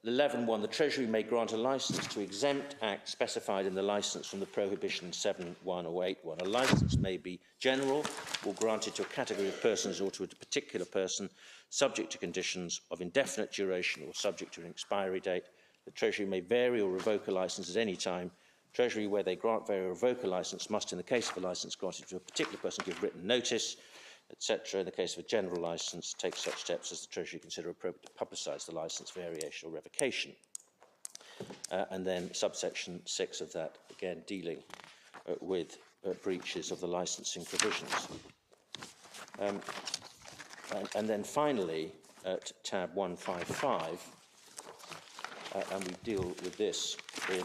11.1, the Treasury may grant a licence to exempt acts specified in the licence from the prohibition 7.1 or 8.1. A licence may be general or granted to a category of persons or to a particular person, subject to conditions of indefinite duration or subject to an expiry date. The Treasury may vary or revoke a licence at any time. Treasury, where they grant, vary or revoke a licence, must, in the case of a licence granted to a particular person, give written notice, etc. In the case of a general licence, take such steps as the Treasury consider appropriate to publicise the licence variation or revocation. And then subsection 6 of that, again, dealing with breaches of the licensing provisions. And then finally, at tab 155, and we deal with this in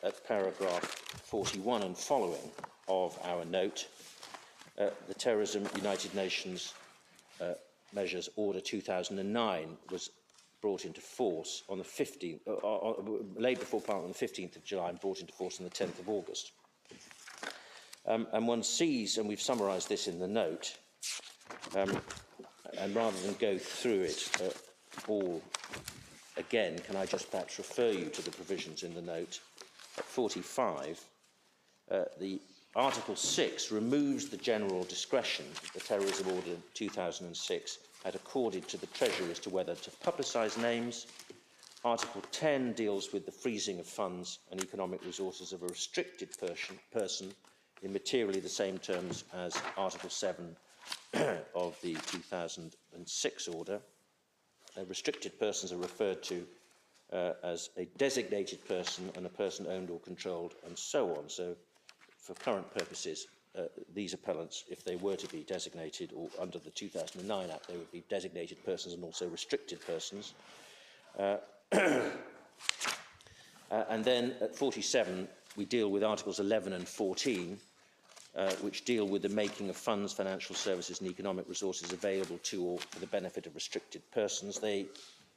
at paragraph 41 and following of our note, the Terrorism United Nations Measures Order 2009 was brought into force on the 15th, laid before Parliament on the 15th of July and brought into force on the 10th of August. And one sees, and we've summarised this in the note, and rather than go through it all again, can I just perhaps refer you to the provisions in the note? At 45, the Article 6 removes the general discretion that the Terrorism Order 2006 had accorded to the Treasury as to whether to publicise names. Article 10 deals with the freezing of funds and economic resources of a restricted person in materially the same terms as Article 7 of the 2006 order. Restricted persons are referred to as a designated person and a person owned or controlled, and so on. So, for current purposes, these appellants, if they were to be designated, or under the 2009 Act, they would be designated persons and also restricted persons. And then at 47, we deal with Articles 11 and 14, which deal with the making of funds, financial services and economic resources available to or for the benefit of restricted persons. They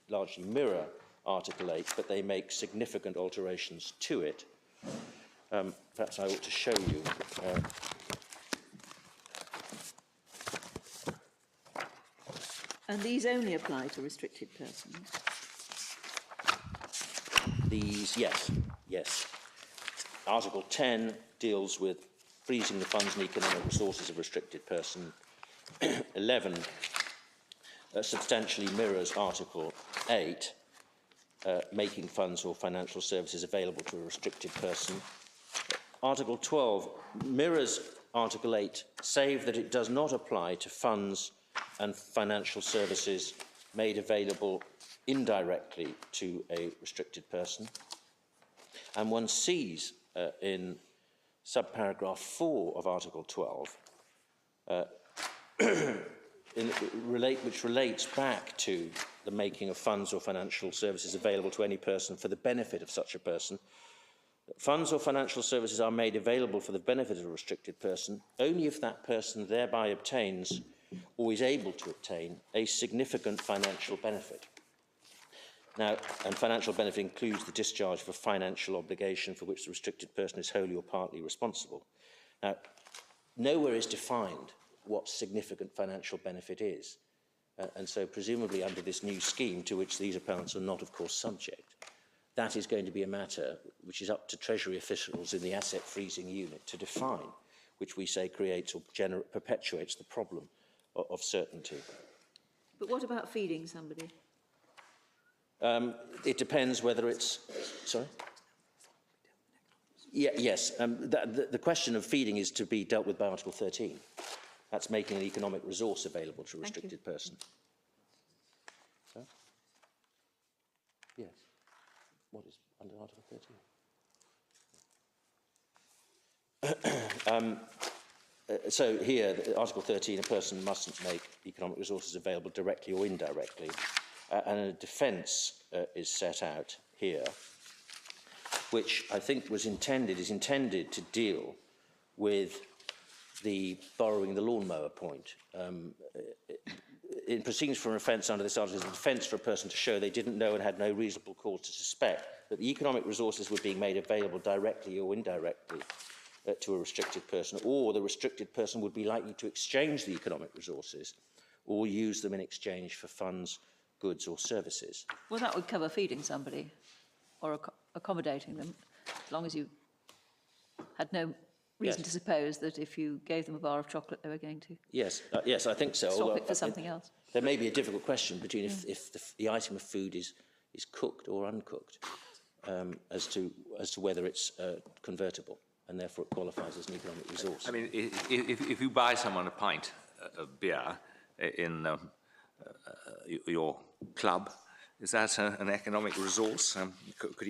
largely mirror Article 8, but they make significant alterations to it. Perhaps I ought to show you. And these only apply to restricted persons? These, yes. Article 10 deals with freezing the funds and economic resources of a restricted person. 11 substantially mirrors Article 8, making funds or financial services available to a restricted person. Article 12 mirrors Article 8, save that it does not apply to funds and financial services made available indirectly to a restricted person. And one sees in subparagraph 4 of Article 12, which relates back to the making of funds or financial services available to any person for the benefit of such a person. Funds or financial services are made available for the benefit of a restricted person only if that person thereby obtains or is able to obtain a significant financial benefit. Now, and financial benefit includes the discharge of a financial obligation for which the restricted person is wholly or partly responsible. Now, nowhere is defined what significant financial benefit is. And so presumably under this new scheme, to which these appellants are not, of course, subject, that is going to be a matter which is up to Treasury officials in the asset freezing unit to define, which we say creates or perpetuates the problem of certainty. But what about feeding somebody? It depends whether it's... Sorry? Yes. The question of feeding is to be dealt with by Article 13. That's making an economic resource available to a restricted person. So? Yes. What is under Article 13? So here, Article 13, a person mustn't make economic resources available directly or indirectly. And a defence is set out here, which I think is intended to deal with the borrowing the lawnmower point. In proceedings for an offence under this article, is a defence for a person to show they didn't know and had no reasonable cause to suspect that the economic resources were being made available directly or indirectly to a restricted person, or the restricted person would be likely to exchange the economic resources or use them in exchange for funds, goods or services. Well, that would cover feeding somebody or accommodating them, as long as you had no reason to suppose that if you gave them a bar of chocolate, they were going to yes, I think so. swap it for something else. There may be a difficult question between if the item of food is cooked or uncooked, as to whether it's convertible, and therefore it qualifies as an economic resource. I mean, if you buy someone a pint of beer in your club, is that an economic resource? Could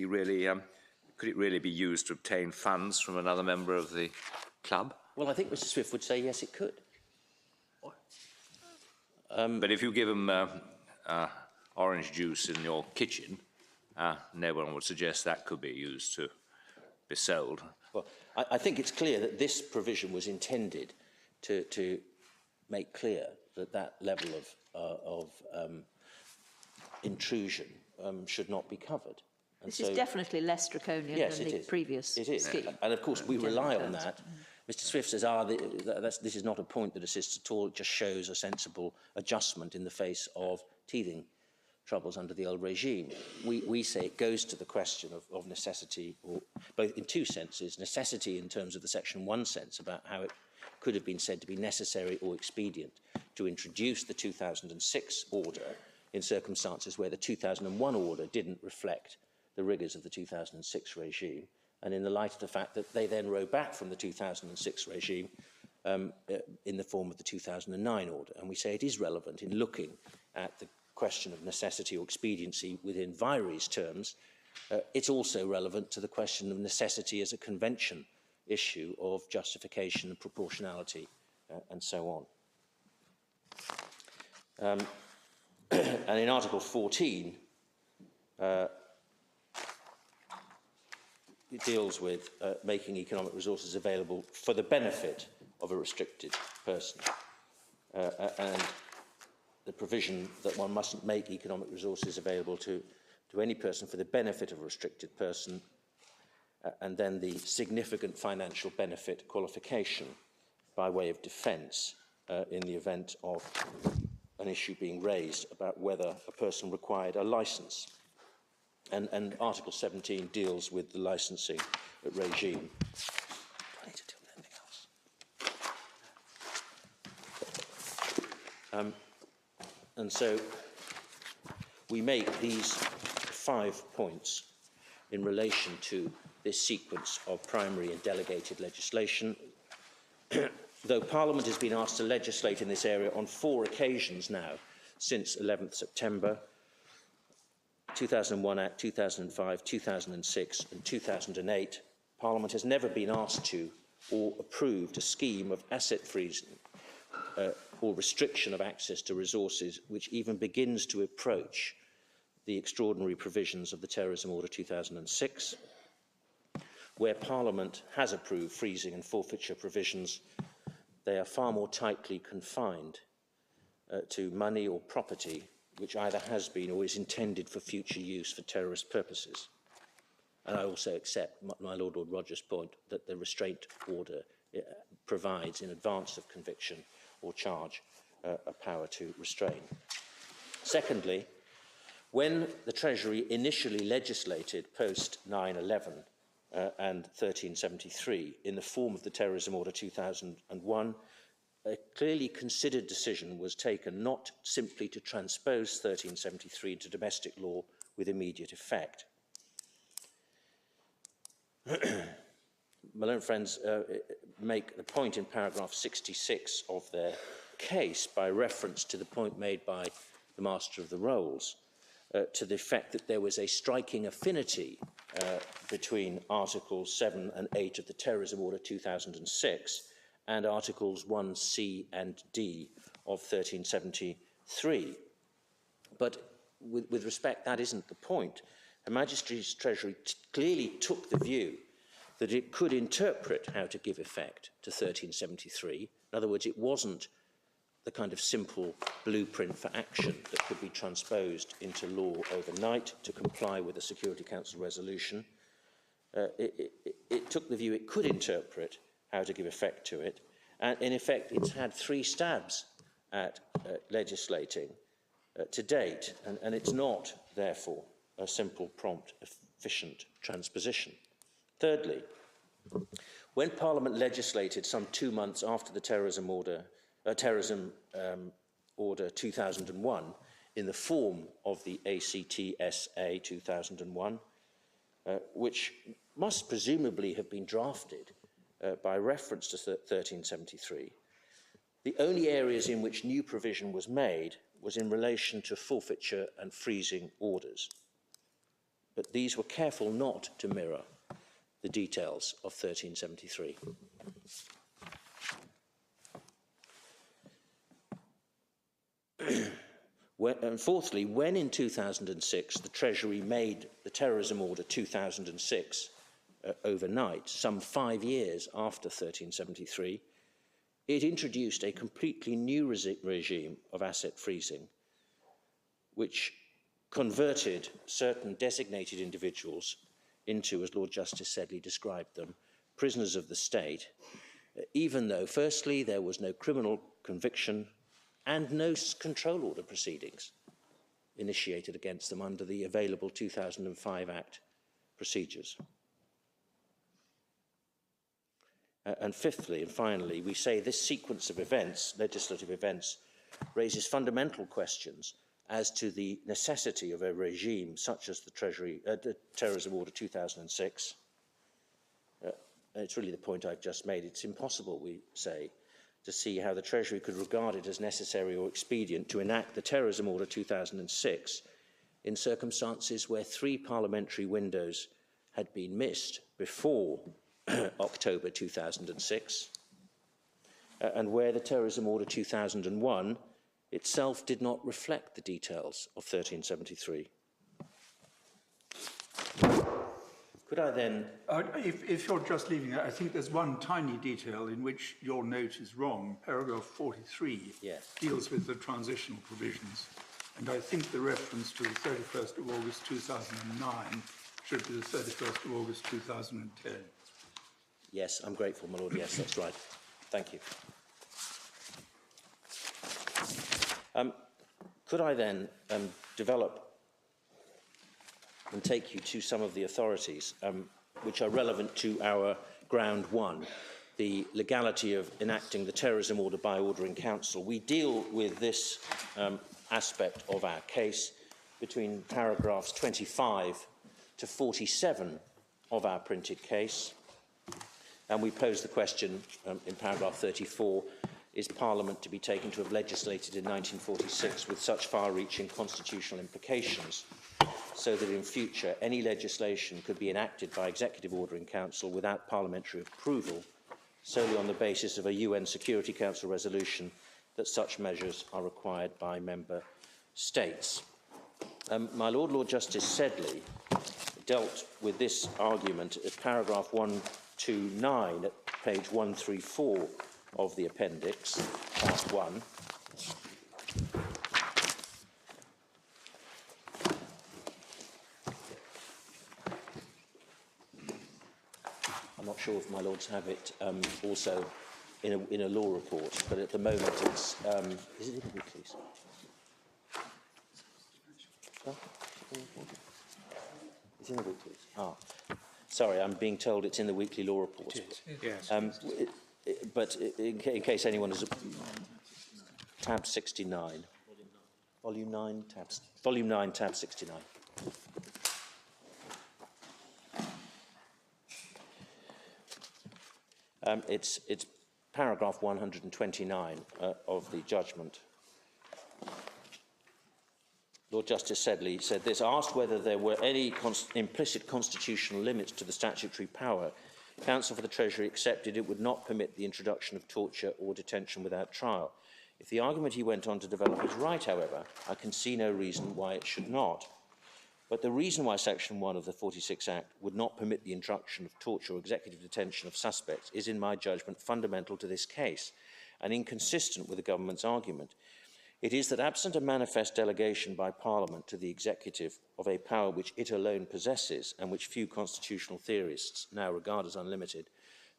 it really be used to obtain funds from another member of the club? Well, I think Mr. Swift would say yes, it could. But if you give them orange juice in your kitchen, no one would suggest that could be used to be sold. Well, I think it's clear that this provision was intended to make clear that level of intrusion should not be could This is definitely less draconian than the previous scheme. And of course we rely on that. Mr. Swift says, this is not a point that assists at all, it just shows a sensible adjustment in the face of teething troubles under the old regime. We say it goes to the question of necessity, or both in two senses: necessity in terms of the Section 1 sense about how it could have been said to be necessary or expedient to introduce the 2006 order in circumstances where the 2001 order didn't reflect the rigours of the 2006 regime, and in the light of the fact that they then rode back from the 2006 regime in the form of the 2009 order. And we say it is relevant in looking at the question of necessity or expediency within Vyri's terms. It's also relevant to the question of necessity as a convention issue of justification and proportionality and so on. And in Article 14, it deals with making economic resources available for the benefit of a restricted person, and the provision that one mustn't make economic resources available to any person for the benefit of a restricted person, and then the significant financial benefit qualification by way of defence in the event of an issue being raised about whether a person required a licence. And Article 17 deals with the licensing regime. I need to tell anything else. And so we make these 5 points in relation to this sequence of primary and delegated legislation. Though Parliament has been asked to legislate in this area on 4 occasions now since 11th September, 2001 Act, 2005, 2006 and 2008, Parliament has never been asked to or approved a scheme of asset freezing or restriction of access to resources which even begins to approach the extraordinary provisions of the Terrorism Order 2006. Where Parliament has approved freezing and forfeiture provisions, they are far more tightly confined to money or property which either has been or is intended for future use for terrorist purposes. And I also accept my Lord Rogers' point that the restraint order provides, in advance of conviction or charge, a power to restrain. Secondly, when the Treasury initially legislated post 9/11 and 1373 in the form of the Terrorism Order 2001, a clearly considered decision was taken not simply to transpose 1373 into domestic law with immediate effect. My learned friends make the point in paragraph 66 of their case by reference to the point made by the Master of the Rolls to the effect that there was a striking affinity between Articles 7 and 8 of the Terrorism Order 2006 and Articles 1C and D of 1373. But with respect, that isn't the point. Her Majesty's Treasury clearly took the view that it could interpret how to give effect to 1373. In other words, it wasn't the kind of simple blueprint for action that could be transposed into law overnight to comply with a Security Council resolution. It took the view it could interpret how to give effect to it, and in effect it's had 3 stabs at legislating to date, and it's not, therefore, a simple, prompt, efficient transposition. Thirdly, when Parliament legislated some 2 months after the Terrorism Order 2001 in the form of the ACTSA 2001, which must presumably have been drafted by reference to 1373, the only areas in which new provision was made was in relation to forfeiture and freezing orders. But these were careful not to mirror the details of 1373. And fourthly, when in 2006 the Treasury made the Terrorism Order 2006 overnight, some 5 years after 1373, it introduced a completely new regime of asset freezing, which converted certain designated individuals into, as Lord Justice Sedley described them, prisoners of the state, even though, firstly, there was no criminal conviction and no control order proceedings. initiated against them under the available 2005 Act procedures. And fifthly and finally, we say this sequence of events, legislative events, raises fundamental questions as to the necessity of a regime such as the Terrorism Order 2006. It's really the point I've just made. It's impossible, we say, to see how the Treasury could regard it as necessary or expedient to enact the Terrorism Order 2006 in circumstances where 3 parliamentary windows had been missed before October 2006, and where the Terrorism Order 2001 itself did not reflect the details of 1373. Could I then... if you're just leaving that, I think there's one tiny detail in which your note is wrong. Paragraph 43 deals with the transitional provisions, and I think the reference to the 31st of August 2009 should be the 31st of August 2010. Yes, I'm grateful, my Lord. Yes, that's right. Thank you. Could I then develop and take you to some of the authorities which are relevant to our ground one, the legality of enacting the terrorism order by order in council? We deal with this aspect of our case between paragraphs 25 to 47 of our printed case. And we pose the question in paragraph 34, is Parliament to be taken to have legislated in 1946 with such far-reaching constitutional implications so that in future any legislation could be enacted by executive order in council without parliamentary approval solely on the basis of a UN Security Council resolution that such measures are required by member states? My Lord Justice Sedley dealt with this argument at paragraph 129 at page 134 of the appendix, part 1. I'm not sure if my lords have it also in a law report, but at the moment it's... is it in the weeklies? It's in the weeklies. Ah, sorry, I'm being told it's in the weekly law report. Yes. But in case anyone is... Tab 69. Volume 9, tab 69. It's paragraph 129 of the judgment. Lord Justice Sedley said this: asked whether there were any implicit constitutional limits to the statutory power, Counsel for the Treasury accepted it would not permit the introduction of torture or detention without trial. If the argument he went on to develop is right, however, I can see no reason why it should not. But the reason why Section 1 of the 46 Act would not permit the introduction of torture or executive detention of suspects is, in my judgment, fundamental to this case and inconsistent with the government's argument. It is that absent a manifest delegation by Parliament to the executive of a power which it alone possesses and which few constitutional theorists now regard as unlimited,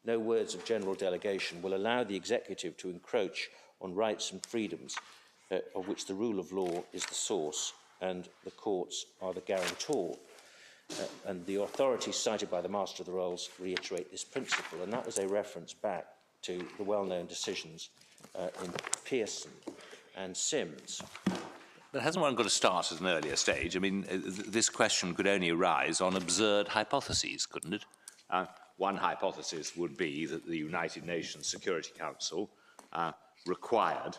no words of general delegation will allow the executive to encroach on rights and freedoms of which the rule of law is the source and the courts are the guarantor. And the authorities cited by the Master of the Rolls reiterate this principle, and that was a reference back to the well-known decisions in Pearson and Sims. But hasn't one got to start at an earlier stage? I mean, this question could only arise on absurd hypotheses, couldn't it? One hypothesis would be that the United Nations Security Council required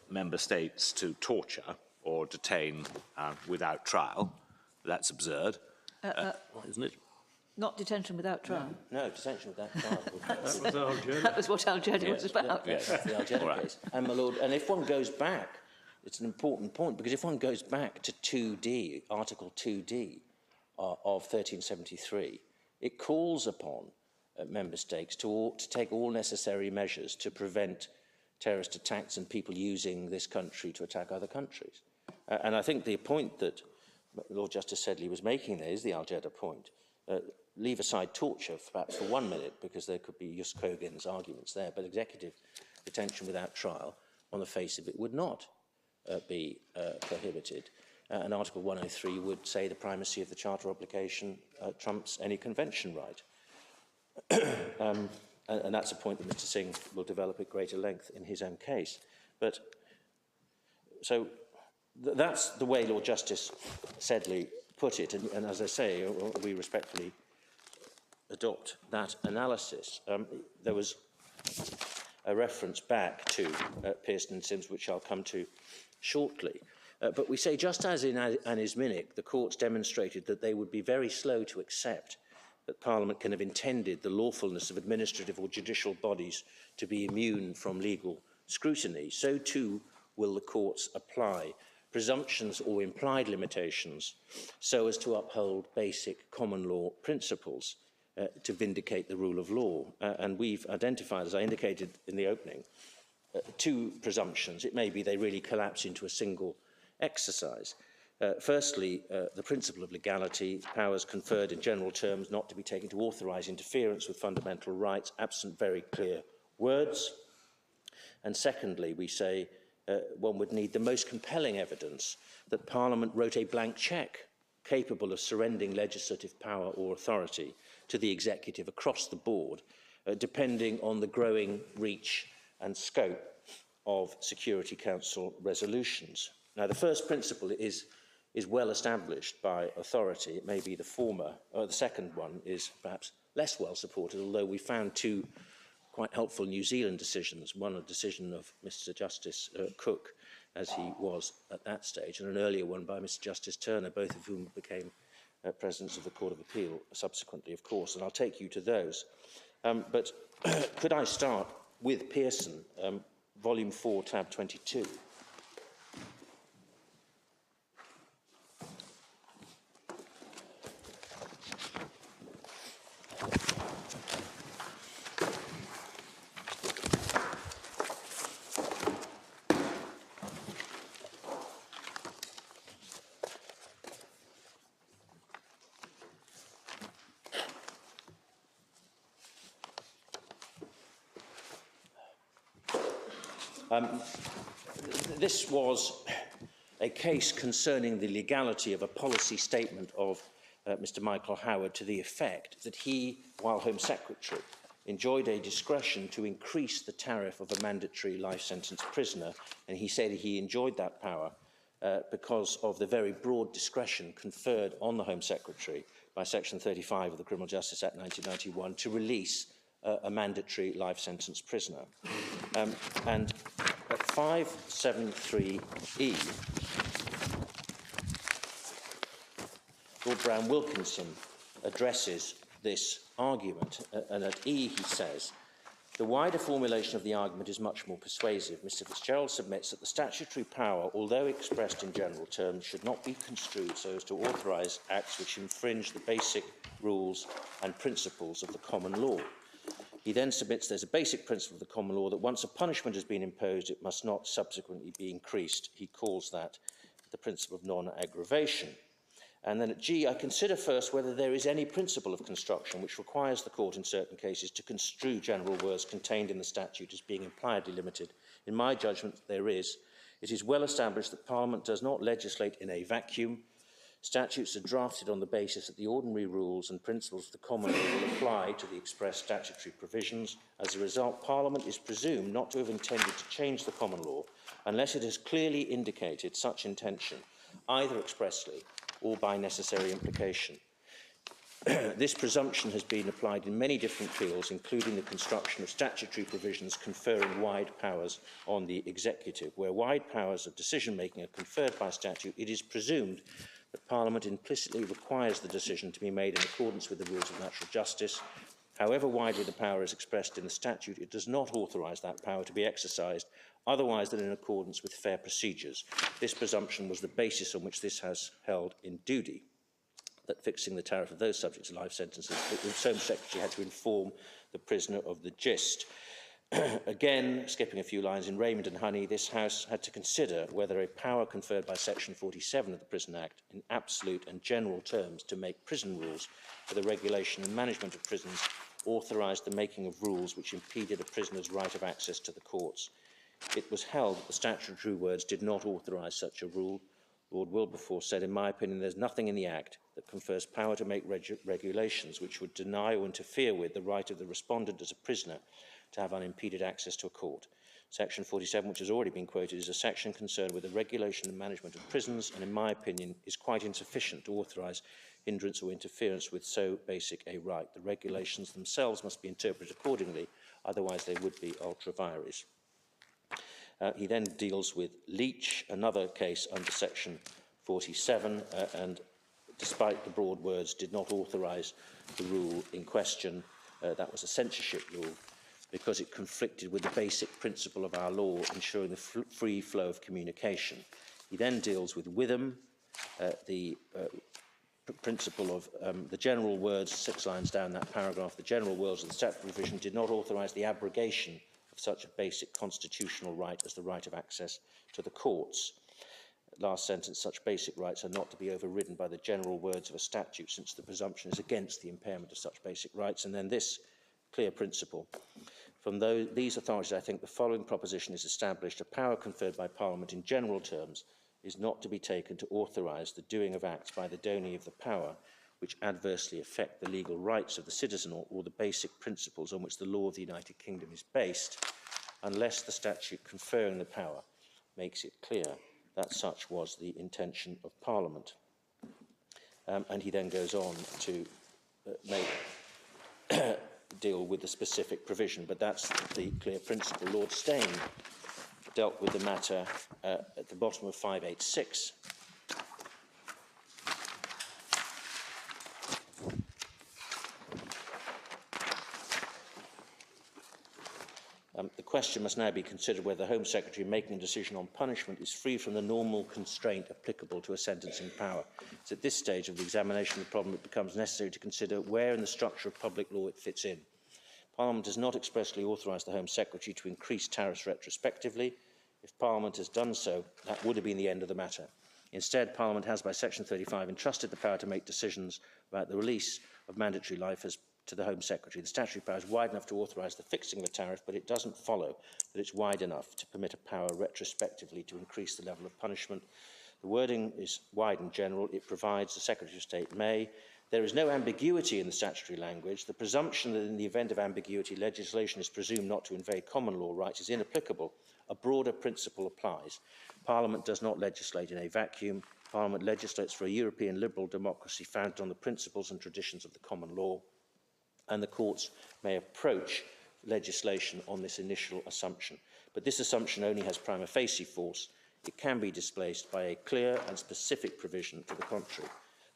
member states to torture or detain without trial. That's absurd, isn't it? Not detention without trial. No, detention without trial. That was what Al-Jeddah was about. Yes, that's the Al-Jeddah case. And, my Lord, and if one goes back, it's an important point, because if one goes back to 2D, Article 2D of 1373, it calls upon member states to take all necessary measures to prevent terrorist attacks and people using this country to attack other countries. And I think the point that Lord Justice Sedley was making there is the Al-Jeddah point. Leave aside torture, perhaps for 1 minute, because there could be Just Kogan's arguments there, but executive detention without trial, on the face of it, would not be prohibited. and Article 103 would say the primacy of the Charter obligation trumps any convention right. And that's a point that Mr. Singh will develop at greater length in his own case. But so that's the way Lord Justice Sedley put it, and as I say, we respectfully adopt that analysis. There was a reference back to Pearson and Sims, which I'll come to shortly. But we say, just as in Anisminic, the courts demonstrated that they would be very slow to accept that Parliament can have intended the lawfulness of administrative or judicial bodies to be immune from legal scrutiny, so too will the courts apply presumptions or implied limitations so as to uphold basic common law principles to vindicate the rule of law. And we've identified, as I indicated in the opening, two presumptions. It may be they really collapse into a single exercise. Firstly, the principle of legality, powers conferred in general terms not to be taken to authorise interference with fundamental rights, absent very clear words. And secondly, we say one would need the most compelling evidence that Parliament wrote a blank cheque capable of surrendering legislative power or authority to the executive across the board, depending on the growing reach and scope of Security Council resolutions. Now, the first principle is well established by authority. It may be the former, or the second one is perhaps less well supported, although we found two quite helpful New Zealand decisions, one a decision of Mr. Justice Cook, as he was at that stage, and an earlier one by Mr. Justice Turner, both of whom became presidents of the Court of Appeal subsequently, of course, and I'll take you to those. But could I start with Pearson, Volume 4, Tab 22. This was a case concerning the legality of a policy statement of Mr. Michael Howard to the effect that he, while Home Secretary, enjoyed a discretion to increase the tariff of a mandatory life sentence prisoner, and he said he enjoyed that power because of the very broad discretion conferred on the Home Secretary by Section 35 of the Criminal Justice Act 1991 to release a mandatory life sentence prisoner. And at 573E, Lord Brown-Wilkinson addresses this argument, and at E he says, the wider formulation of the argument is much more persuasive. Mr. Fitzgerald submits that the statutory power, although expressed in general terms, should not be construed so as to authorise acts which infringe the basic rules and principles of the common law. He then submits there's a basic principle of the common law that once a punishment has been imposed, it must not subsequently be increased. He calls that the principle of non-aggravation. And then at G, I consider first whether there is any principle of construction which requires the court in certain cases to construe general words contained in the statute as being impliedly limited. In my judgment, there is. It is well established that Parliament does not legislate in a vacuum. Statutes are drafted on the basis that the ordinary rules and principles of the common law will apply to the express statutory provisions. As a result, Parliament is presumed not to have intended to change the common law unless it has clearly indicated such intention, either expressly or by necessary implication. This presumption has been applied in many different fields, including the construction of statutory provisions conferring wide powers on the executive. Where wide powers of decision-making are conferred by statute, it is presumed that Parliament implicitly requires the decision to be made in accordance with the rules of natural justice. However widely the power is expressed in the statute, it does not authorise that power to be exercised otherwise than in accordance with fair procedures. This presumption was the basis on which this House held in duty, that fixing the tariff of those subject to life sentences, the Home Secretary had to inform the prisoner of the gist. Again, skipping a few lines, in Raymond and Honey, this House had to consider whether a power conferred by Section 47 of the Prison Act in absolute and general terms to make prison rules for the regulation and management of prisons authorised the making of rules which impeded a prisoner's right of access to the courts. It was held that the statutory words did not authorise such a rule. Lord Wilberforce said, in my opinion, there's nothing in the Act that confers power to make regulations which would deny or interfere with the right of the respondent as a prisoner to have unimpeded access to a court. Section 47, which has already been quoted, is a section concerned with the regulation and management of prisons, and in my opinion is quite insufficient to authorise hindrance or interference with so basic a right. The regulations themselves must be interpreted accordingly, otherwise they would be ultra vires. He then deals with Leach, another case under section 47, and despite the broad words, did not authorise the rule in question. That was a censorship rule, because it conflicted with the basic principle of our law, ensuring the free flow of communication. He then deals with Witham, the principle of the general words, 6 lines down that paragraph, the general words of the statutory provision did not authorise the abrogation of such a basic constitutional right as the right of access to the courts. Last sentence, such basic rights are not to be overridden by the general words of a statute, since the presumption is against the impairment of such basic rights. And then this clear principle. From these authorities, I think the following proposition is established: a power conferred by Parliament in general terms is not to be taken to authorise the doing of acts by the donee of the power which adversely affect the legal rights of the citizen or the basic principles on which the law of the United Kingdom is based, unless the statute conferring the power makes it clear that such was the intention of Parliament. And he then goes on to deal with the specific provision, but that's the clear principle. Lord Steyn dealt with the matter at the bottom of 586. The question must now be considered whether the Home Secretary making a decision on punishment is free from the normal constraint applicable to a sentencing power. It's at this stage of the examination of the problem it becomes necessary to consider where in the structure of public law it fits in. Parliament has not expressly authorised the Home Secretary to increase tariffs retrospectively. If Parliament has done so, that would have been the end of the matter. Instead, Parliament has, by Section 35, entrusted the power to make decisions about the release of mandatory life to the Home Secretary. The statutory power is wide enough to authorise the fixing of a tariff, but it doesn't follow that it's wide enough to permit a power retrospectively to increase the level of punishment. The wording is wide and general. It provides the Secretary of State may. There is no ambiguity in the statutory language. The presumption that in the event of ambiguity, legislation is presumed not to invade common law rights is inapplicable. A broader principle applies. Parliament does not legislate in a vacuum. Parliament legislates for a European liberal democracy founded on the principles and traditions of the common law, and the courts may approach legislation on this initial assumption. But this assumption only has prima facie force. It can be displaced by a clear and specific provision to the contrary.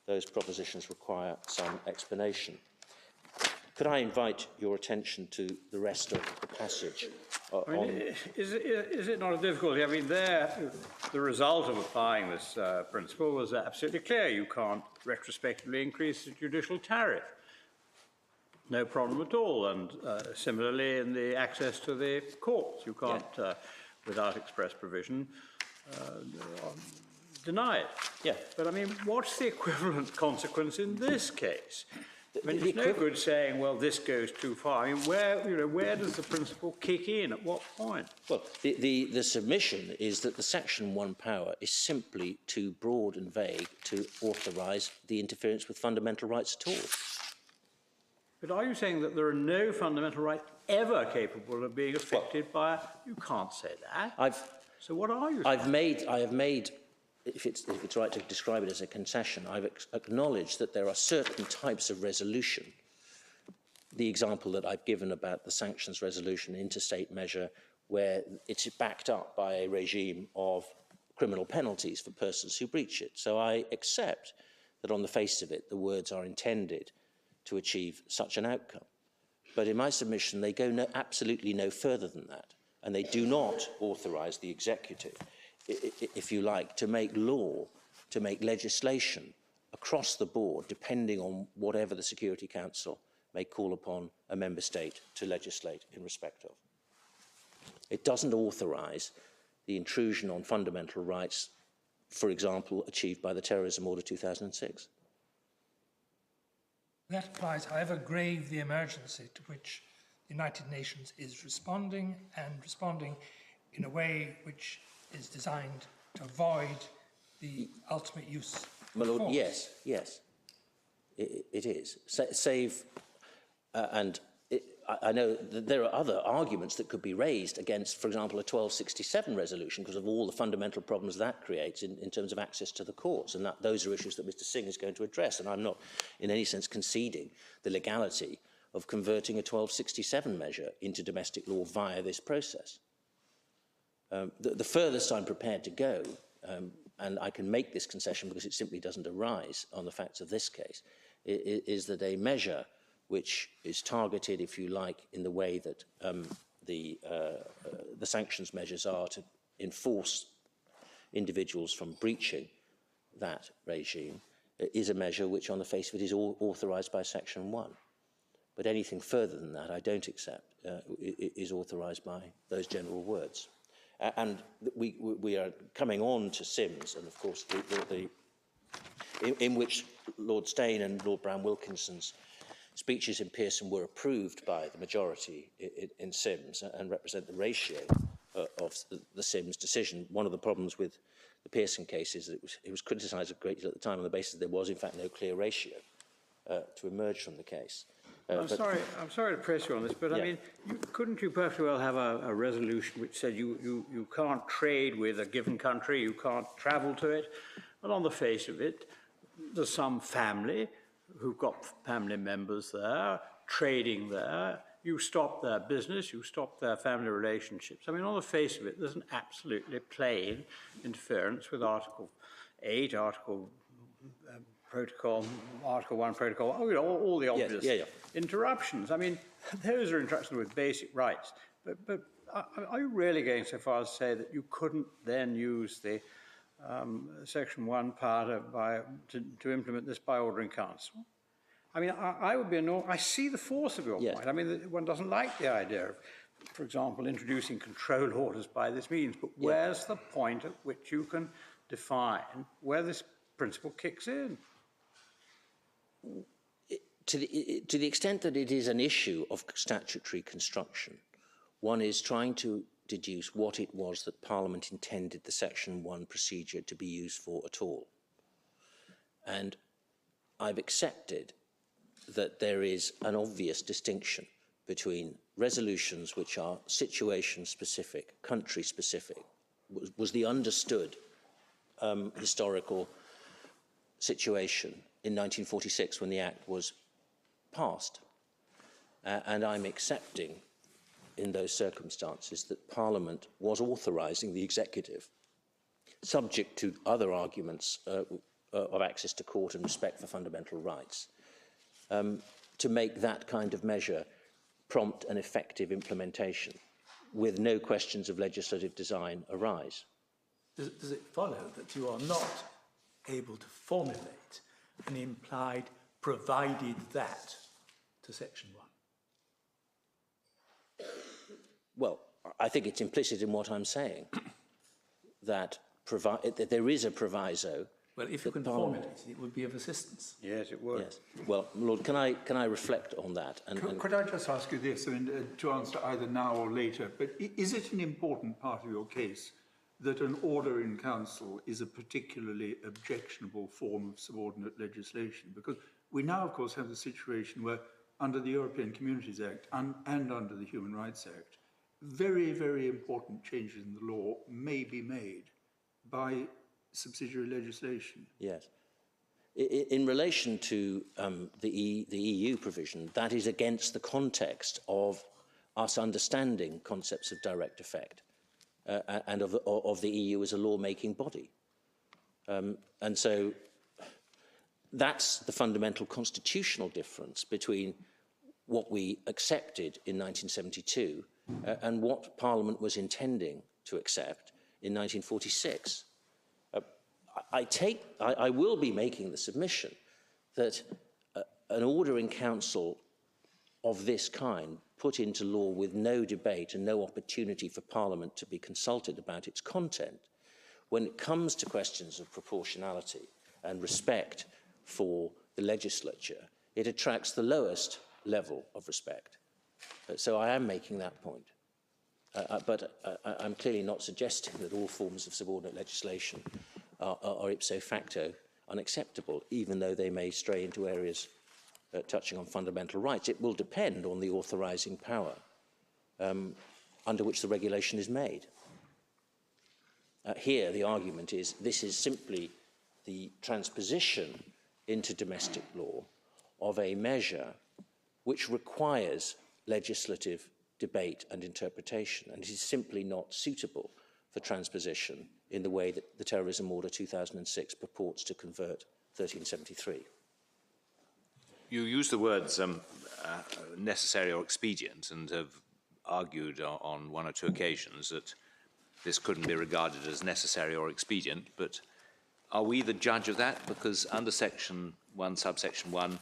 Those propositions require some explanation. Could I invite your attention to the rest of the passage? Is it not a difficulty? I mean, the result of applying this principle was absolutely clear. You can't retrospectively increase the judicial tariff. No problem at all. And similarly, in the access to the courts, you can't, without express provision, deny it. Yeah. But I mean, what's the equivalent consequence in this case? I mean, it's no good saying, well, this goes too far. I mean, where does the principle kick in? At what point? Well, the submission is that the Section 1 power is simply too broad and vague to authorise the interference with fundamental rights at all. But are you saying that there are no fundamental rights ever capable of being affected by? You can't say that. So what are you saying? I have made. If it's right to describe it as a concession, I've acknowledged that there are certain types of resolution. The example that I've given about the sanctions resolution, interstate measure, where it's backed up by a regime of criminal penalties for persons who breach it. So I accept that on the face of it, the words are intended to achieve such an outcome. But in my submission, they go absolutely no further than that. And they do not authorise the executive, if you like, to make law, to make legislation across the board, depending on whatever the Security Council may call upon a member state to legislate in respect of. It doesn't authorise the intrusion on fundamental rights, for example, achieved by the Terrorism Order 2006. That applies however grave the emergency to which the United Nations is responding, and responding in a way which is designed to avoid the ultimate use. My Lord, force. yes, yes, it is. I know that there are other arguments that could be raised against, for example, a 1267 resolution because of all the fundamental problems that creates in terms of access to the courts, and those are issues that Mr. Singh is going to address, and I'm not in any sense conceding the legality of converting a 1267 measure into domestic law via this process. The furthest I'm prepared to go, and I can make this concession because it simply doesn't arise on the facts of this case, is that a measure which is targeted, if you like, in the way that the sanctions measures are to enforce individuals from breaching that regime, is a measure which on the face of it is authorised by Section 1. But anything further than that I don't accept is authorised by those general words. And we are coming on to Sims, and of course in which Lord Steyn and Lord Brown-Wilkinson's speeches in Pearson were approved by the majority in Sims and represent the ratio of the Sims decision. One of the problems with the Pearson case is that it was criticised a great deal at the time on the basis that there was in fact no clear ratio to emerge from the case. I'm sorry to press you on this, but yeah. I mean, couldn't you perfectly well have a resolution which said you can't trade with a given country, you can't travel to it, and on the face of it, there's some family who've got family members there, trading there, you stop their business, you stop their family relationships. I mean, on the face of it, there's an absolutely plain interference with Article 8, Article Protocol, Article 1 Protocol, all the obvious interruptions. I mean, those are interruptions with basic rights. But are you really going so far as to say that you couldn't then use the Section 1 part to implement this by ordering council? I mean, I would be annoyed. I see the force of your point. I mean, one doesn't like the idea of, for example, introducing control orders by this means. But where's the point at which you can define where this principle kicks in? To the extent that it is an issue of statutory construction, one is trying to deduce what it was that Parliament intended the Section 1 procedure to be used for at all. And I've accepted that there is an obvious distinction between resolutions which are situation-specific, country-specific, was the understood historical situation in 1946 when the Act was passed. And I'm accepting in those circumstances that Parliament was authorising the executive, subject to other arguments of access to court and respect for fundamental rights, to make that kind of measure prompt and effective implementation with no questions of legislative design arise. Does it follow that you are not able to formulate an implied provided that to Section 1? Well, I think it's implicit in what I'm saying, that there is a proviso. Well, if you can formulate it, it would be of assistance. Yes, it would. Yes. Well, Lord, can I reflect on that? Could I just ask you this, I mean, to answer either now or later, but is it an important part of your case that an order in council is a particularly objectionable form of subordinate legislation? Because we now, of course, have the situation where under the European Communities Act and under the Human Rights Act, very, very important changes in the law may be made by subsidiary legislation. Yes. In relation to the EU provision, that is against the context of us understanding concepts of direct effect and of the EU as a law-making body. And so that's the fundamental constitutional difference between what we accepted in 1972 and what Parliament was intending to accept in 1946. I will be making the submission that an order in council of this kind put into law with no debate and no opportunity for Parliament to be consulted about its content, when it comes to questions of proportionality and respect for the legislature, it attracts the lowest level of respect. So I am making that point. But I'm clearly not suggesting that all forms of subordinate legislation are ipso facto unacceptable, even though they may stray into areas touching on fundamental rights. It will depend on the authorising power under which the regulation is made. Here, the argument is this is simply the transposition into domestic law of a measure which requires legislative debate and interpretation, and it is simply not suitable for transposition in the way that the Terrorism Order 2006 purports to convert 1373. You use the words necessary or expedient and have argued on one or two occasions that this couldn't be regarded as necessary or expedient, but are we the judge of that? Because under Section 1, subsection 1,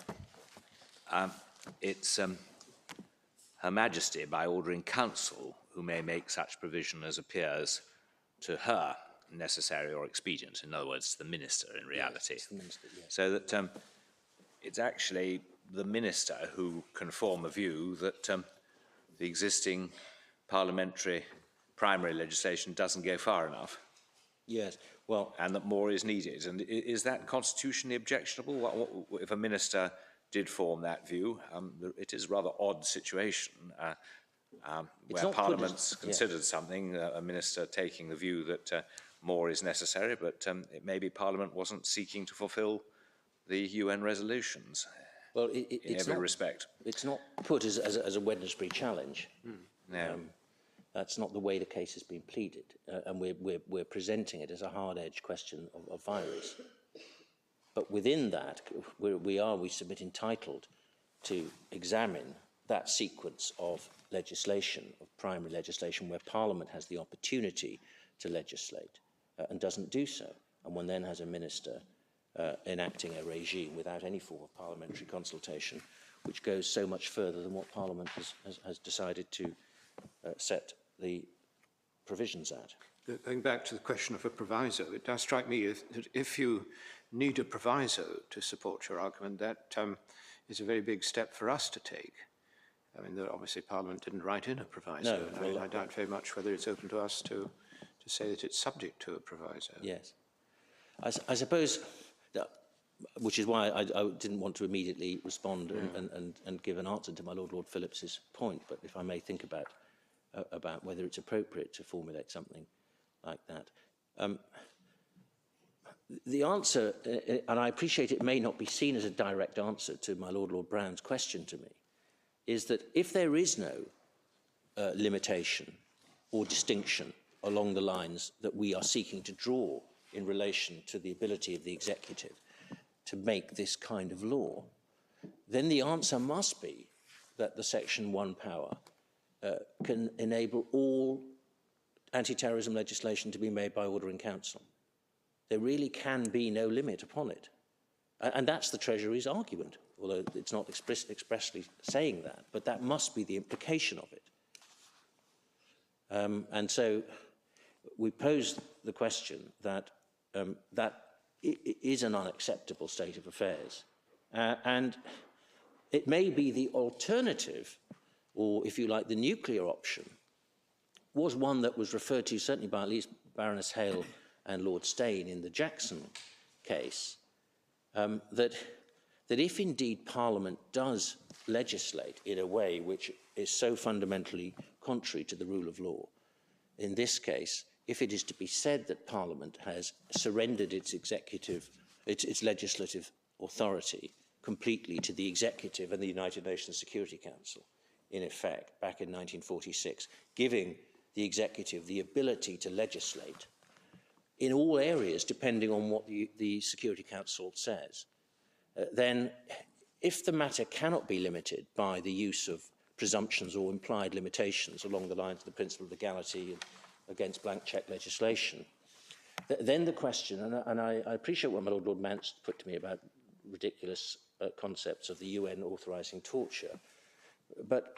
it's Her Majesty, by ordering council, who may make such provision as appears to her necessary or expedient. In other words, the minister in reality. Yes, the minister, yes. So that it's actually the minister who can form a view that the existing parliamentary primary legislation doesn't go far enough. Yes, well... And that more is needed. And is that constitutionally objectionable? What, if a minister did form that view, it is a rather odd situation where Parliament's considered something, a minister taking the view that more is necessary, but it may be Parliament wasn't seeking to fulfil the UN resolutions in every respect. It's not put as a Wednesbury challenge. No. That's not the way the case has been pleaded, and we're presenting it as a hard-edged question of virus. But within that, we submit entitled to examine that sequence of legislation, of primary legislation, where Parliament has the opportunity to legislate and doesn't do so. And one then has a minister enacting a regime without any form of parliamentary consultation, which goes so much further than what Parliament has decided to set the provisions at. Going back to the question of a proviso, it does strike me that if you need a proviso to support your argument, that is a very big step for us to take. I mean, obviously Parliament didn't write in a proviso, No, and I doubt very much whether it's open to us to say that it's subject to a proviso. Yes. I suppose, which is why I didn't want to immediately respond and give an answer to my Lord Phillips's point, but if I may think about whether it's appropriate to formulate something like that. The answer, and I appreciate it may not be seen as a direct answer to my Lord Brown's question to me, is that if there is no limitation or distinction along the lines that we are seeking to draw in relation to the ability of the executive to make this kind of law, then the answer must be that the Section 1 power can enable all anti-terrorism legislation to be made by order in council. There really can be no limit upon it. And that's the Treasury's argument, although it's not expressly saying that, but that must be the implication of it. And so we pose the question that that is an unacceptable state of affairs. And it may be the alternative, or if you like, the nuclear option, was one that was referred to certainly by at least Baroness Hale and Lord Steyne in the Jackson case, that if indeed Parliament does legislate in a way which is so fundamentally contrary to the rule of law, in this case, if it is to be said that Parliament has surrendered its legislative authority completely to the executive and the United Nations Security Council, in effect, back in 1946, giving the executive the ability to legislate in all areas, depending on what the Security Council says, then if the matter cannot be limited by the use of presumptions or implied limitations along the lines of the principle of legality and against blank cheque legislation, then the question, and I appreciate what my Lord Mance put to me about ridiculous concepts of the UN authorising torture, but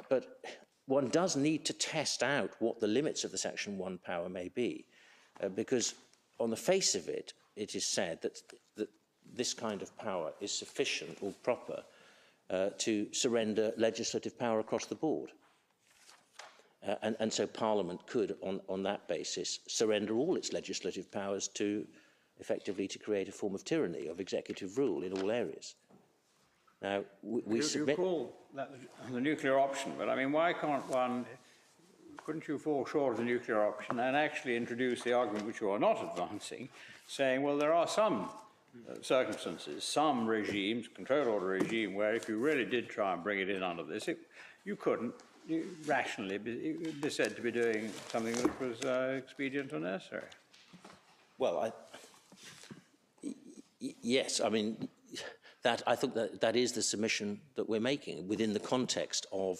one does need to test out what the limits of the Section 1 power may be, because on the face of it, it is said that this kind of power is sufficient or proper to surrender legislative power across the board. And so Parliament could, on that basis, surrender all its legislative powers to effectively to create a form of tyranny, of executive rule in all areas. Now, we you submit... call that the nuclear option, but I mean, why can't one, couldn't you fall short of the nuclear option and actually introduce the argument which you are not advancing, saying, well, there are some circumstances, some regimes, control order regime, where if you really did try and bring it in under this, you couldn't rationally be said to be doing something that was expedient or necessary. Well, yes, I mean, I think that is the submission that we're making within the context of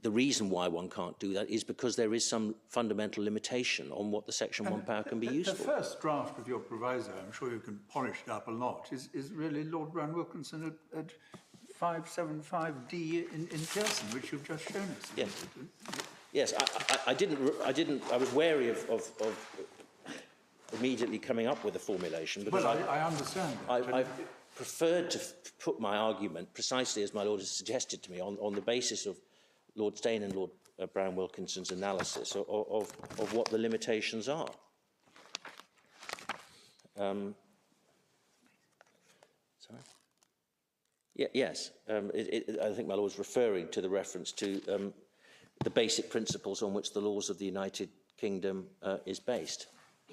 the reason why one can't do that is because there is some fundamental limitation on what the Section 1 power can be used for. The first draft of your proviso, I'm sure you can polish it up a lot, is really Lord Brown-Wilkinson at 575D in Pearson, which you've just shown us. Yes. Yes, I was wary of immediately coming up with a formulation because well, I understand that. I preferred to put my argument precisely as my Lord has suggested to me on the basis of Lord Steyn and Lord Brown-Wilkinson's analysis of what the limitations are. Sorry? Yes, I think my Lord was referring to the reference to the basic principles on which the laws of the United Kingdom is based,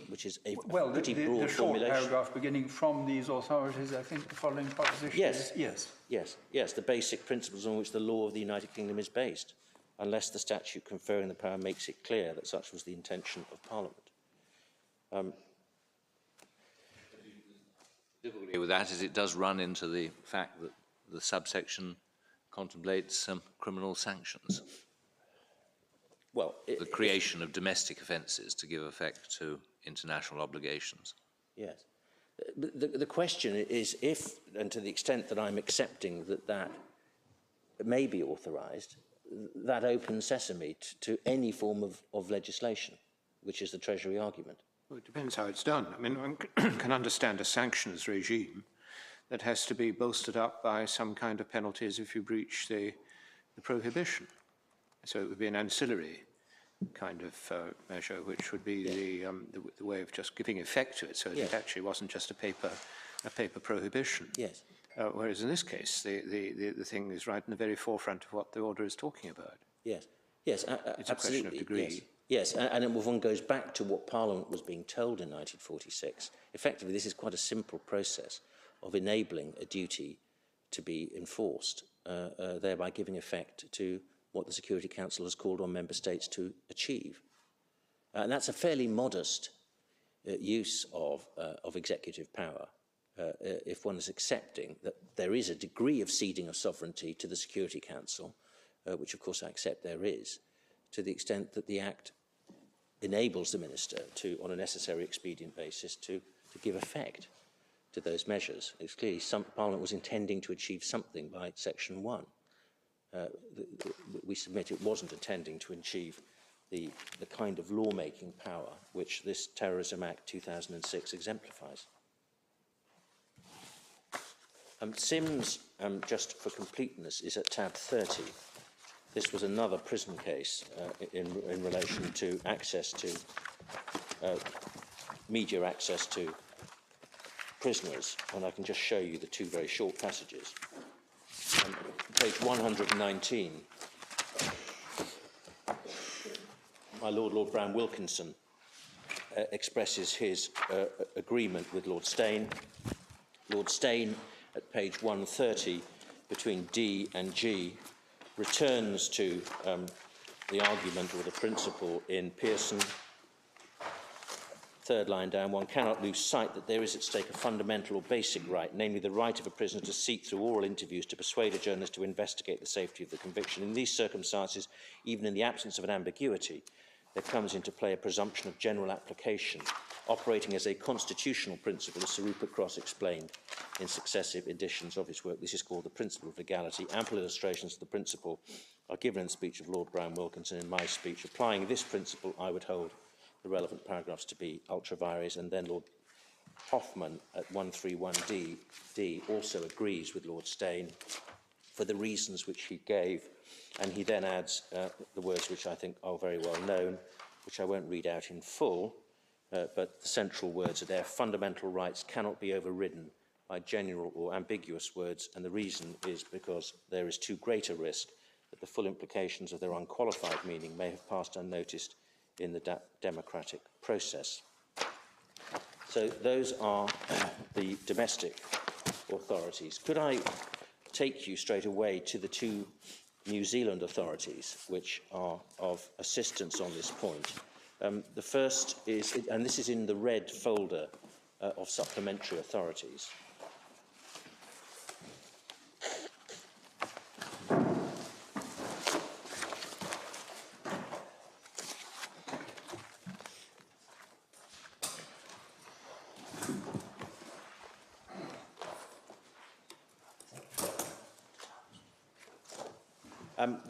which is a pretty broad the short formulation. paragraph beginning from these authorities, I think the following proposition Yes. is yes. Yes, the basic principles on which the law of the United Kingdom is based, unless the statute conferring the power makes it clear that such was the intention of Parliament. The difficulty with that is it does run into the fact that the subsection contemplates criminal sanctions. Well, the creation of domestic offences to give effect to international obligations. Yes. The question is if, and to the extent that I'm accepting that may be authorised, that opens sesame to any form of legislation, which is the Treasury argument. Well, it depends how it's done. I mean, one can understand a sanctions regime that has to be bolstered up by some kind of penalties if you breach the prohibition. So it would be an ancillary kind of measure, which would be the way of just giving effect to it, so it actually wasn't just a paper prohibition. Yes. Whereas in this case, the thing is right in the very forefront of what the order is talking about. Yes. Yes. It's a question of degree. Yes, and if one goes back to what Parliament was being told in 1946, effectively this is quite a simple process of enabling a duty to be enforced, thereby giving effect to what the Security Council has called on member states to achieve. And that's a fairly modest use of executive power, if one is accepting that there is a degree of ceding of sovereignty to the Security Council, which of course I accept there is, to the extent that the Act enables the Minister to, on a necessary expedient basis, to give effect to those measures. It's clearly Parliament was intending to achieve something by Section 1. We submit it wasn't intending to achieve the kind of lawmaking power which this Terrorism Act 2006 exemplifies. Sims, just for completeness, is at tab 30. This was another prison case in relation to access to media access to prisoners, and I can just show you the two very short passages. Page 119, my Lord Brown-Wilkinson expresses his agreement with Lord Steyn. Lord Steyn, at page 130, between D and G, returns to the argument or the principle in Pearson, third line down, one cannot lose sight that there is at stake a fundamental or basic right, namely the right of a prisoner to seek through oral interviews to persuade a journalist to investigate the safety of the conviction. In these circumstances, even in the absence of an ambiguity, there comes into play a presumption of general application, operating as a constitutional principle, as Sir Rupert Cross explained in successive editions of his work. This is called the principle of legality. Ample illustrations of the principle are given in the speech of Lord Brown-Wilkinson in my speech. Applying this principle, I would hold the relevant paragraphs to be ultra vires, and then Lord Hoffman at 131D also agrees with Lord Steyn for the reasons which he gave, and he then adds the words which I think are very well known, which I won't read out in full, but the central words are there. Fundamental rights cannot be overridden by general or ambiguous words, and the reason is because there is too great a risk that the full implications of their unqualified meaning may have passed unnoticed in the democratic process. So those are the domestic authorities. Could I take you straight away to the two New Zealand authorities, which are of assistance on this point? The first is, and this is in the red folder of supplementary authorities.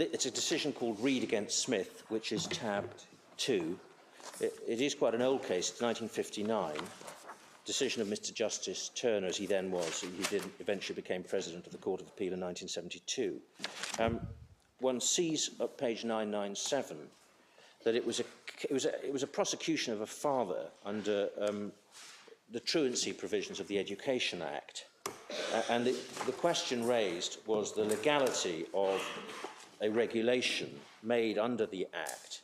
It's a decision called Reed against Smith, which is tab 2. It is quite an old case. It's 1959. Decision of Mr. Justice Turner, as he then was. He eventually became President of the Court of Appeal in 1972. One sees at page 997 that it was a prosecution of a father under the truancy provisions of the Education Act. And the question raised was the legality of a regulation made under the Act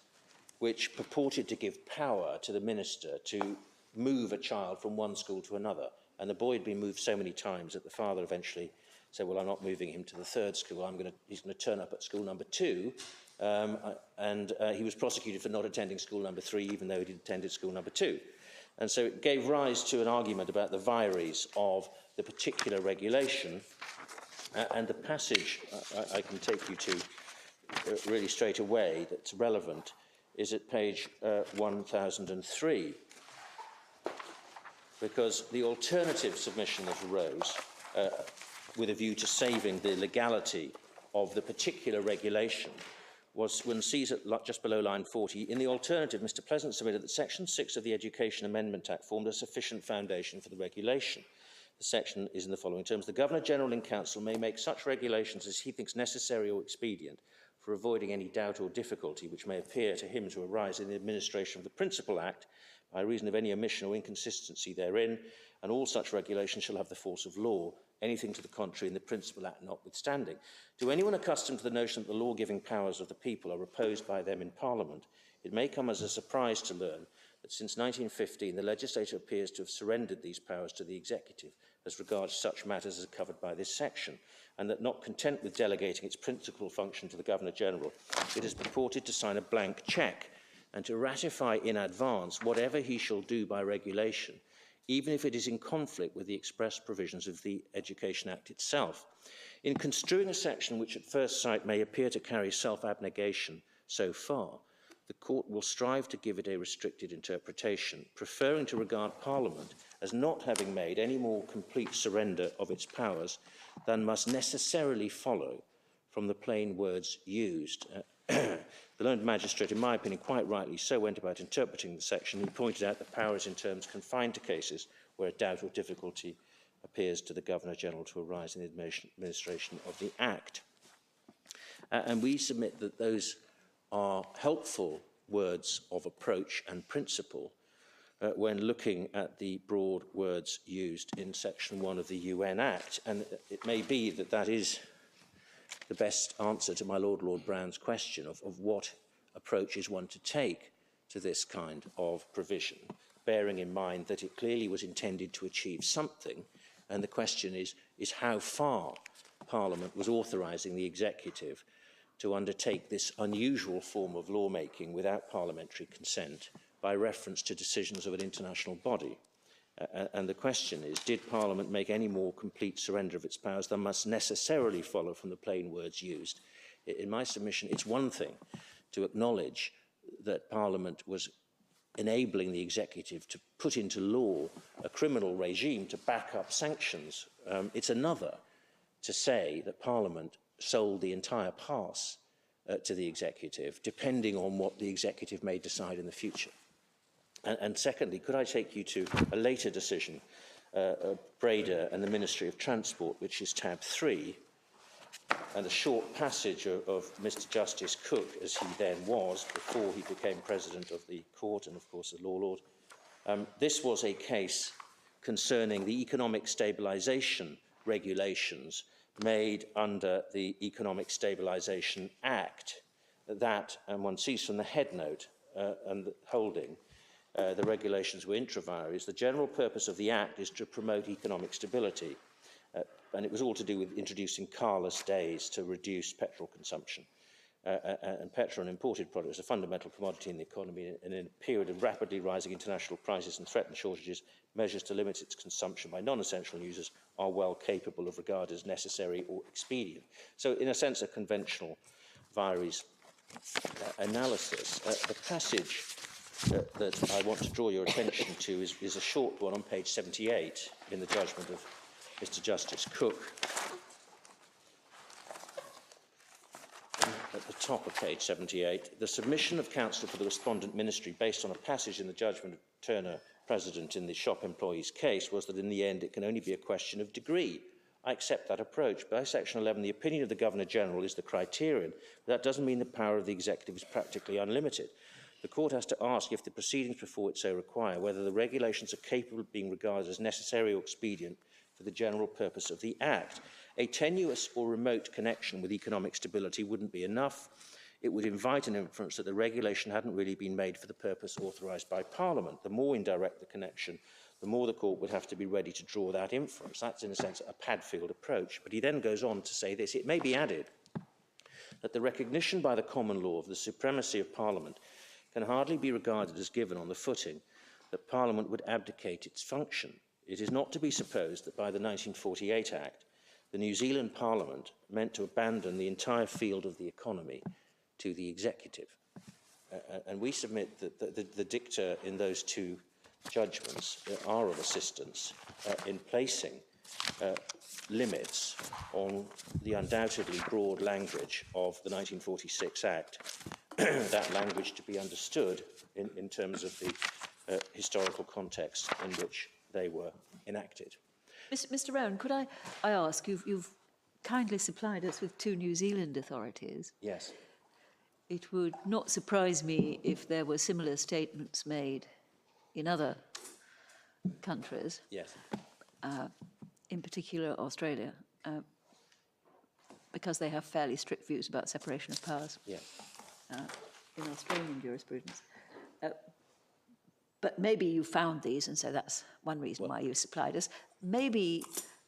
which purported to give power to the minister to move a child from one school to another. And the boy had been moved so many times that the father eventually said, well, I'm not moving him to the third school, he's going to turn up at school number 2. And he was prosecuted for not attending school number 3, even though he'd attended school number 2. And so it gave rise to an argument about the vires of the particular regulation. And the passage I can take you to really straight away that's relevant is at page 1003, because the alternative submission that arose with a view to saving the legality of the particular regulation was, when sees it just below line 40, in the alternative, Mr. Pleasant submitted that Section 6 of the Education Amendment Act formed a sufficient foundation for the regulation. The section is in the following terms: the Governor-General in Council may make such regulations as he thinks necessary or expedient for avoiding any doubt or difficulty which may appear to him to arise in the administration of the Principal Act by reason of any omission or inconsistency therein, and all such regulations shall have the force of law, anything to the contrary in the Principal Act notwithstanding. To anyone accustomed to the notion that the law-giving powers of the people are reposed by them in Parliament, it may come as a surprise to learn that since 1915 the legislature appears to have surrendered these powers to the executive as regards such matters as are covered by this section, and that not content with delegating its principal function to the Governor-General, it has purported to sign a blank cheque and to ratify in advance whatever he shall do by regulation, even if it is in conflict with the express provisions of the Education Act itself. In construing a section which at first sight may appear to carry self-abnegation so far, the Court will strive to give it a restricted interpretation, preferring to regard Parliament as not having made any more complete surrender of its powers than must necessarily follow from the plain words used. The learned magistrate, in my opinion, quite rightly so went about interpreting the section. He pointed out the powers in terms confined to cases where a doubt or difficulty appears to the Governor-General to arise in the administration of the Act. And we submit that those are helpful words of approach and principle when looking at the broad words used in Section 1 of the UN Act. And it may be that that is the best answer to my Lord Brown's question of what approach is one to take to this kind of provision, bearing in mind that it clearly was intended to achieve something, and the question is how far Parliament was authorising the executive to undertake this unusual form of lawmaking without parliamentary consent by reference to decisions of an international body. And the question is, did Parliament make any more complete surrender of its powers than must necessarily follow from the plain words used? In my submission, it's one thing to acknowledge that Parliament was enabling the executive to put into law a criminal regime to back up sanctions. It's another to say that Parliament sold the entire pass to the executive, depending on what the executive may decide in the future. And secondly, could I take you to a later decision, Breda and the Ministry of Transport, which is tab 3, and a short passage of Mr. Justice Cook, as he then was, before he became President of the Court and, of course, a law lord. This was a case concerning the economic stabilisation regulations made under the Economic Stabilisation Act. That, and one sees from the head note and the holding, the regulations were intra vires. The general purpose of the Act is to promote economic stability, and it was all to do with introducing carless days to reduce petrol consumption. And petrol, an imported product, is a fundamental commodity in the economy, and in a period of rapidly rising international prices and threatened shortages, measures to limit its consumption by non-essential users are well capable of regarded as necessary or expedient. So, in a sense, a conventional vires analysis. The passage that I want to draw your attention to is a short one on page 78 in the judgment of Mr. Justice Cook. At the top of page 78, the submission of counsel for the respondent ministry based on a passage in the judgment of Turner, President, in the shop employees case was that in the end it can only be a question of degree. I accept that approach. By section 11, the opinion of the Governor-General is the criterion. But that doesn't mean the power of the executive is practically unlimited. The court has to ask if the proceedings before it so require whether the regulations are capable of being regarded as necessary or expedient for the general purpose of the Act. A tenuous or remote connection with economic stability wouldn't be enough. It would invite an inference that the regulation hadn't really been made for the purpose authorised by Parliament. The more indirect the connection, the more the court would have to be ready to draw that inference. That's, in a sense, a Padfield approach. But he then goes on to say this: it may be added that the recognition by the common law of the supremacy of Parliament can hardly be regarded as given on the footing that Parliament would abdicate its function. It is not to be supposed that by the 1948 Act, the New Zealand Parliament meant to abandon the entire field of the economy to the executive. And we submit that the dicta in those two judgments are of assistance in placing limits on the undoubtedly broad language of the 1946 Act, that language to be understood in terms of the historical context in which they were enacted. Mr. Rowan, could I ask, you've kindly supplied us with two New Zealand authorities. Yes. It would not surprise me if there were similar statements made in other countries. Yes. In particular Australia, because they have fairly strict views about separation of powers. Yeah. In Australian jurisprudence. But maybe you found these, and so that's one reason why you supplied us. Maybe,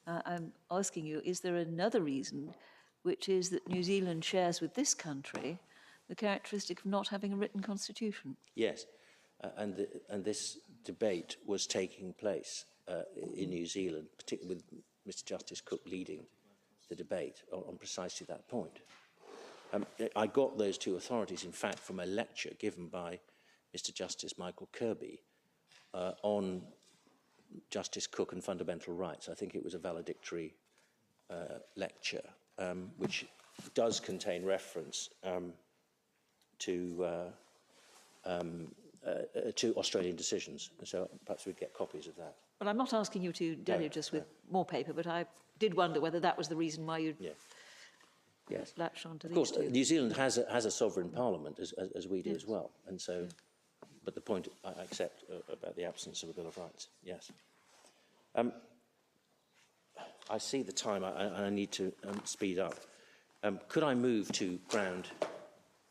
I'm asking you, is there another reason, which is that New Zealand shares with this country the characteristic of not having a written constitution? Yes, and this debate was taking place in New Zealand, particularly with Mr. Justice Cook leading the debate on precisely that point. I got those two authorities, in fact, from a lecture given by Mr. Justice Michael Kirby on Justice Cook and fundamental rights. I think it was a valedictory lecture, which does contain reference to Australian decisions. So perhaps we'd get copies of that. Well, I'm not asking you to deluge us with more paper, but I did wonder whether that was the reason why you'd latched onto these. Of course, New Zealand has a sovereign parliament, as we do as well, and so. But the point I accept about the absence of a Bill of Rights, yes. I see the time, I need to speed up. Could I move to ground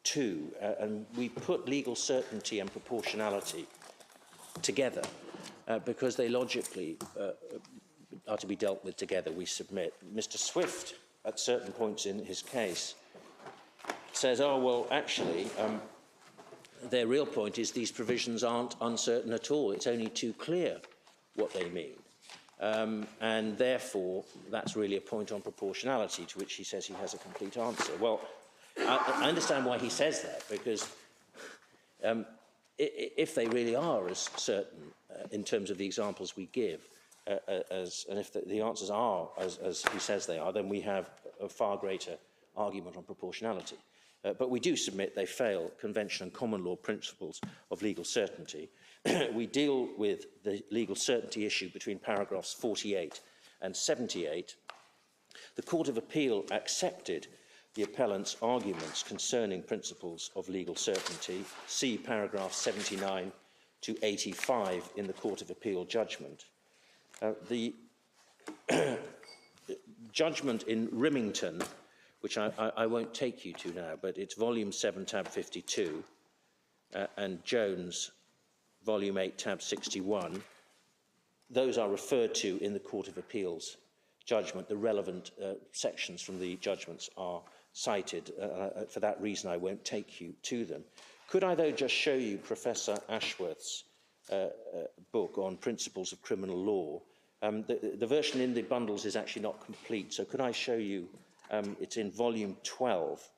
two? And we put legal certainty and proportionality together because they logically are to be dealt with together, we submit. Mr. Swift, at certain points in his case, says, oh, well, actually, their real point is these provisions aren't uncertain at all. It's only too clear what they mean. And therefore, that's really a point on proportionality, to which he says he has a complete answer. Well, I understand why he says that, because if they really are as certain in terms of the examples we give, and if the answers are as he says they are, then we have a far greater argument on proportionality. But we do submit they fail convention and common law principles of legal certainty. We deal with the legal certainty issue between paragraphs 48 and 78. The Court of Appeal accepted the appellant's arguments concerning principles of legal certainty. See paragraphs 79 to 85 in the Court of Appeal judgment. The judgment in Rimington, which I won't take you to now, but it's volume 7, tab 52, and Jones, volume 8, tab 61. Those are referred to in the Court of Appeal's judgment. The relevant sections from the judgments are cited. For that reason, I won't take you to them. Could I, though, just show you Professor Ashworth's book on principles of criminal law? The version in the bundles is actually not complete, so could I show you, it's in volume 12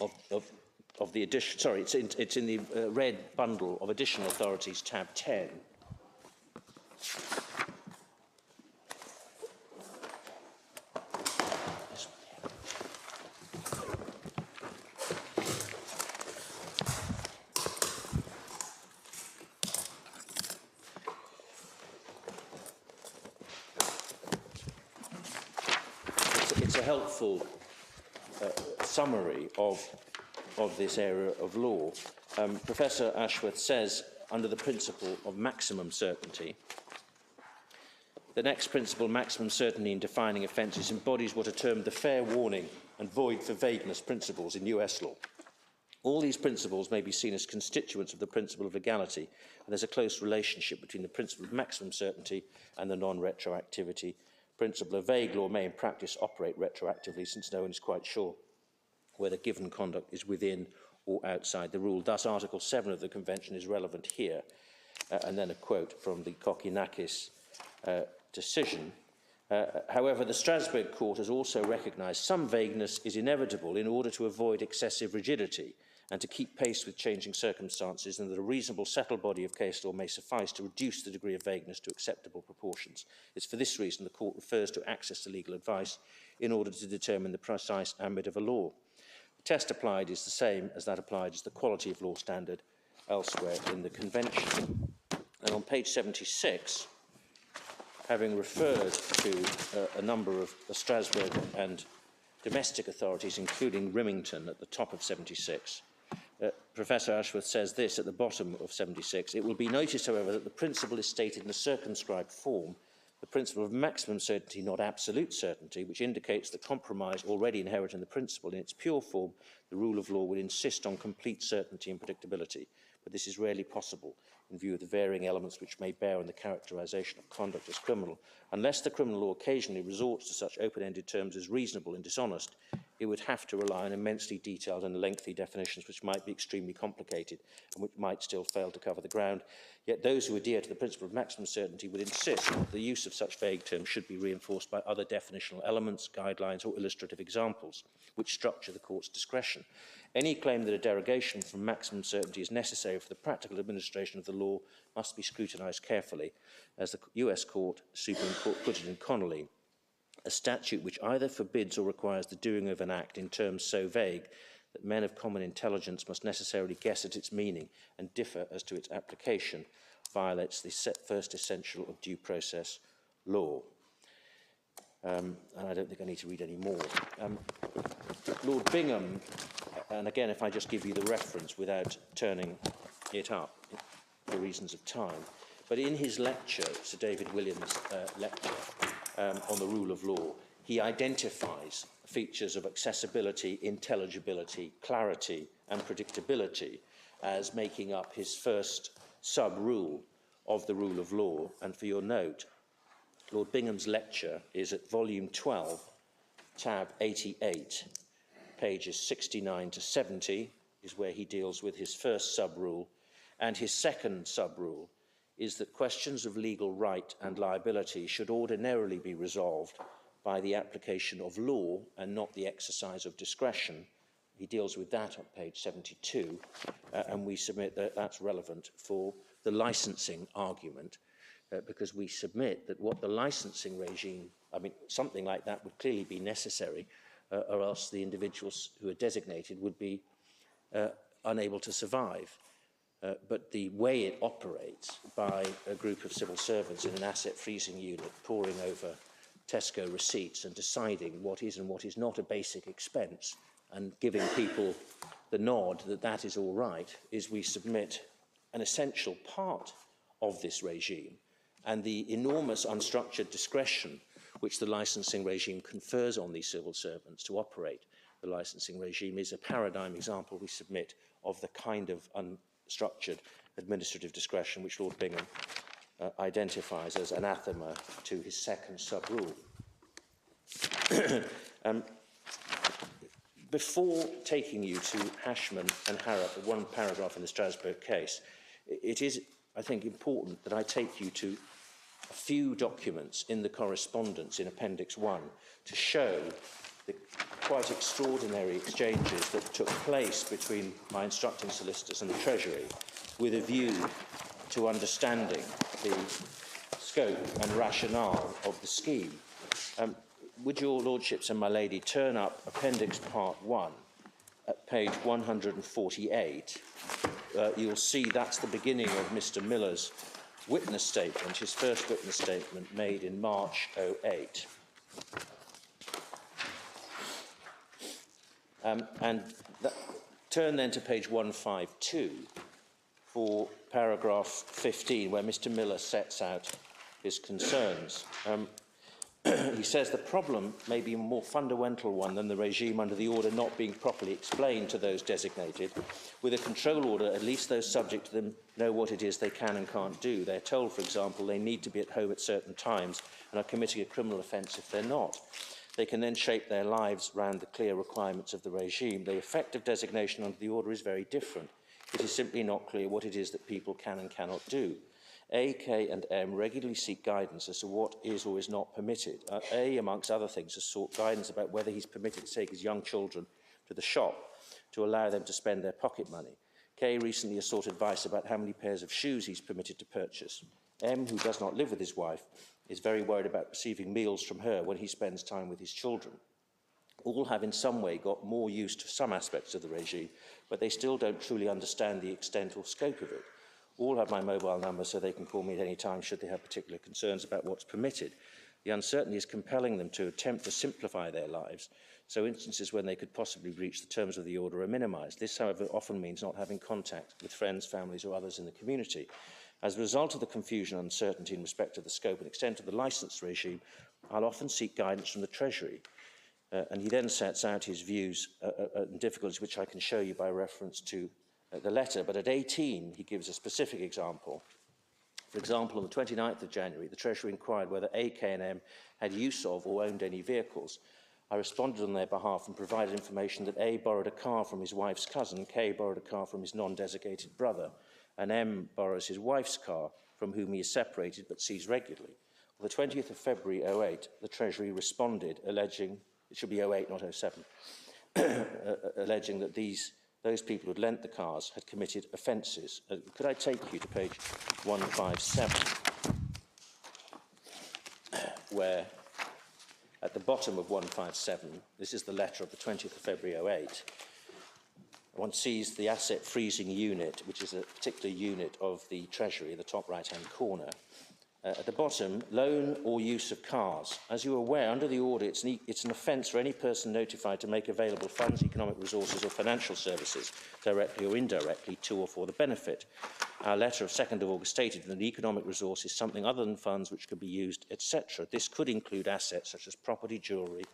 of the edition, sorry, it's in the red bundle of additional authorities, tab 10. It's a helpful summary of this area of law. Professor Ashworth says, under the principle of maximum certainty, the next principle, maximum certainty in defining offences, embodies what are termed the fair warning and void for vagueness principles in US law. All these principles may be seen as constituents of the principle of legality, and there's a close relationship between the principle of maximum certainty and the non-retroactivity principle. Of vague law may in practice operate retroactively, since no one is quite sure whether given conduct is within or outside the rule. Thus, Article 7 of the Convention is relevant here. And then a quote from the Kokkinakis decision. However, the Strasbourg Court has also recognised some vagueness is inevitable in order to avoid excessive rigidity and to keep pace with changing circumstances, and that a reasonable settled body of case law may suffice to reduce the degree of vagueness to acceptable proportions. It's for this reason the Court refers to access to legal advice in order to determine the precise ambit of a law. The test applied is the same as that applied as the quality of law standard elsewhere in the Convention. And on page 76, having referred to a number of the Strasbourg and domestic authorities, including Rimington at the top of 76, Professor Ashworth says this at the bottom of 76. It will be noticed, however, that the principle is stated in a circumscribed form, the principle of maximum certainty, not absolute certainty, which indicates the compromise already inherent in the principle. In its pure form, the rule of law would insist on complete certainty and predictability, but this is rarely possible in view of the varying elements which may bear on the characterisation of conduct as criminal. Unless the criminal law occasionally resorts to such open-ended terms as reasonable and dishonest, it would have to rely on immensely detailed and lengthy definitions which might be extremely complicated and which might still fail to cover the ground. Yet those who adhere to the principle of maximum certainty would insist that the use of such vague terms should be reinforced by other definitional elements, guidelines or illustrative examples which structure the court's discretion. Any claim that a derogation from maximum certainty is necessary for the practical administration of the law must be scrutinised carefully, as the US Supreme Court put it in Connolly. A statute which either forbids or requires the doing of an act in terms so vague that men of common intelligence must necessarily guess at its meaning and differ as to its application violates the first essential of due process law. And I don't think I need to read any more. Lord Bingham, and again, if I just give you the reference without turning it up for reasons of time, but in his lecture, Sir David Williams' lecture on the rule of law, he identifies features of accessibility, intelligibility, clarity, and predictability as making up his first sub-rule of the rule of law. And for your note, Lord Bingham's lecture is at volume 12, tab 88, pages 69 to 70 is where he deals with his first sub-rule, and his second sub-rule is that questions of legal right and liability should ordinarily be resolved by the application of law and not the exercise of discretion. He deals with that on page 72, and we submit that that's relevant for the licensing argument, because we submit that what the licensing regime, I mean, something like that would clearly be necessary, or else the individuals who are designated would be unable to survive. But the way it operates by a group of civil servants in an asset freezing unit poring over Tesco receipts and deciding what is and what is not a basic expense and giving people the nod that that is all right is, we submit, an essential part of this regime, and the enormous unstructured discretion which the licensing regime confers on these civil servants to operate the licensing regime is a paradigm example, we submit, of the kind of unstructured administrative discretion which Lord Bingham identifies as anathema to his second sub-rule. Before taking you to Hashman and Harrop, one paragraph in the Strasbourg case, it is, I think, important that I take you to a few documents in the correspondence in Appendix 1 to show the quite extraordinary exchanges that took place between my instructing solicitors and the Treasury with a view to understanding the scope and rationale of the scheme. Would your Lordships and my Lady turn up Appendix Part 1 at page 148? You'll see that's the beginning of Mr. Miller's witness statement, his first witness statement made in March 2008. Turn then to page 152 for paragraph 15, where Mr. Miller sets out his concerns. He says the problem may be a more fundamental one than the regime under the order not being properly explained to those designated. With a control order, at least those subject to them know what it is they can and can't do. They're told, for example, they need to be at home at certain times and are committing a criminal offence if they're not. They can then shape their lives around the clear requirements of the regime. The effect of designation under the order is very different. It is simply not clear what it is that people can and cannot do. A, K and M regularly seek guidance as to what is or is not permitted. A, amongst other things, has sought guidance about whether he's permitted to take his young children to the shop to allow them to spend their pocket money. K recently has sought advice about how many pairs of shoes he's permitted to purchase. M, who does not live with his wife, is very worried about receiving meals from her when he spends time with his children. All have in some way got more used to some aspects of the regime, but they still don't truly understand the extent or scope of it. All have my mobile number so they can call me at any time should they have particular concerns about what's permitted. The uncertainty is compelling them to attempt to simplify their lives, so instances when they could possibly breach the terms of the order are minimised. This, however, often means not having contact with friends, families or others in the community. As a result of the confusion and uncertainty in respect of the scope and extent of the licence regime, I'll often seek guidance from the Treasury. And he then sets out his views and difficulties, which I can show you by reference to the letter, but at 18 he gives a specific example. For example, on the 29th of January, the Treasury inquired whether A, K and M had use of or owned any vehicles. I responded on their behalf and provided information that A borrowed a car from his wife's cousin, K borrowed a car from his non-designated brother, and M borrows his wife's car, from whom he is separated but sees regularly. On the 20th of February 2008, the Treasury responded, alleging, it should be 2008, not 2007, alleging that those people who had lent the cars had committed offences. Could I take you to page 157, where at the bottom of 157, this is the letter of the 20th of February 2008, one sees the asset freezing unit, which is a particular unit of the Treasury, the top right-hand corner. At the bottom, loan or use of cars. As you are aware, under the order, it's an offence for any person notified to make available funds, economic resources or financial services, directly or indirectly, to or for the benefit. Our letter of 2nd of August stated that an economic resource is something other than funds which could be used, etc. This could include assets such as property, jewellery,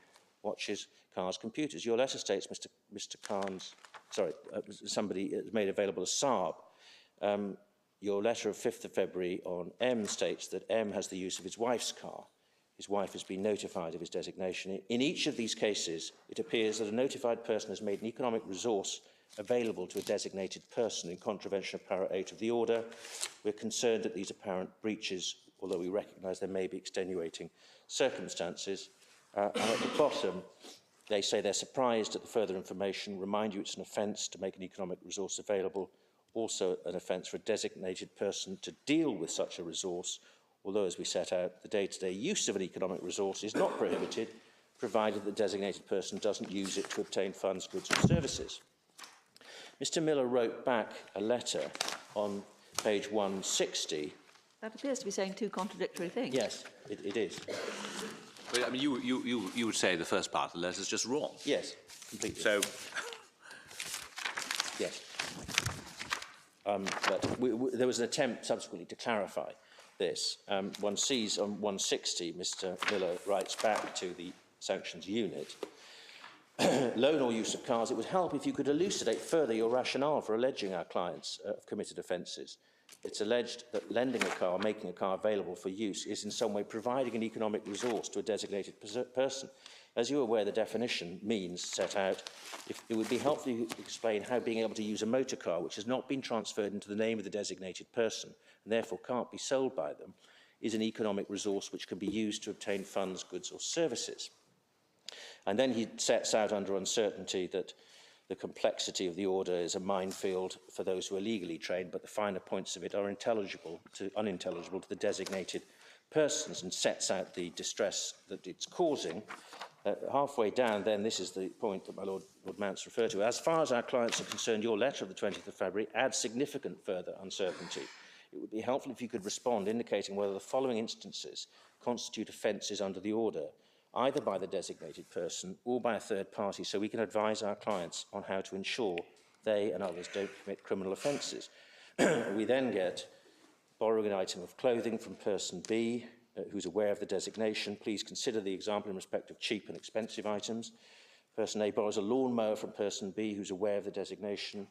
watches, cars, computers. Your letter states, Mr. Khan's, somebody made available a Saab. Your letter of 5th of February on M states that M has the use of his wife's car. His wife has been notified of his designation. In each of these cases, it appears that a notified person has made an economic resource available to a designated person in contravention of para 8 of the order. We're concerned at these apparent breaches, although we recognise there may be extenuating circumstances. And at the bottom, they say they're surprised at the further information, remind you it's an offence to make an economic resource available, also an offence for a designated person to deal with such a resource, although, as we set out, the day-to-day use of an economic resource is not prohibited, provided the designated person doesn't use it to obtain funds, goods or services. Mr. Miller wrote back a letter on page 160. That appears to be saying two contradictory things. Yes, it is. Well, I mean, you would say the first part of the letter is just wrong. Yes, completely. So, yes. But there was an attempt subsequently to clarify this. One sees on 160, Mr. Miller writes back to the sanctions unit, loan or use of cars, it would help if you could elucidate further your rationale for alleging our clients have committed offences. It's alleged that lending a car, making a car available for use, is in some way providing an economic resource to a designated person. As you're aware, the definition means set out, if it would be helpful to explain how being able to use a motor car, which has not been transferred into the name of the designated person, and therefore can't be sold by them, is an economic resource which can be used to obtain funds, goods or services. And then he sets out under uncertainty that the complexity of the order is a minefield for those who are legally trained, but the finer points of it are unintelligible to the designated persons, and sets out the distress that it's causing. Halfway down, then, this is the point that my Lord Mance referred to. As far as our clients are concerned, your letter of the 20th of February adds significant further uncertainty. It would be helpful if you could respond indicating whether the following instances constitute offences under the order, either by the designated person or by a third party, so we can advise our clients on how to ensure they and others don't commit criminal offences. We then get borrowing an item of clothing from person B, who's aware of the designation. Please consider the example in respect of cheap and expensive items. Person A borrows a lawnmower from person B, who's aware of the designation.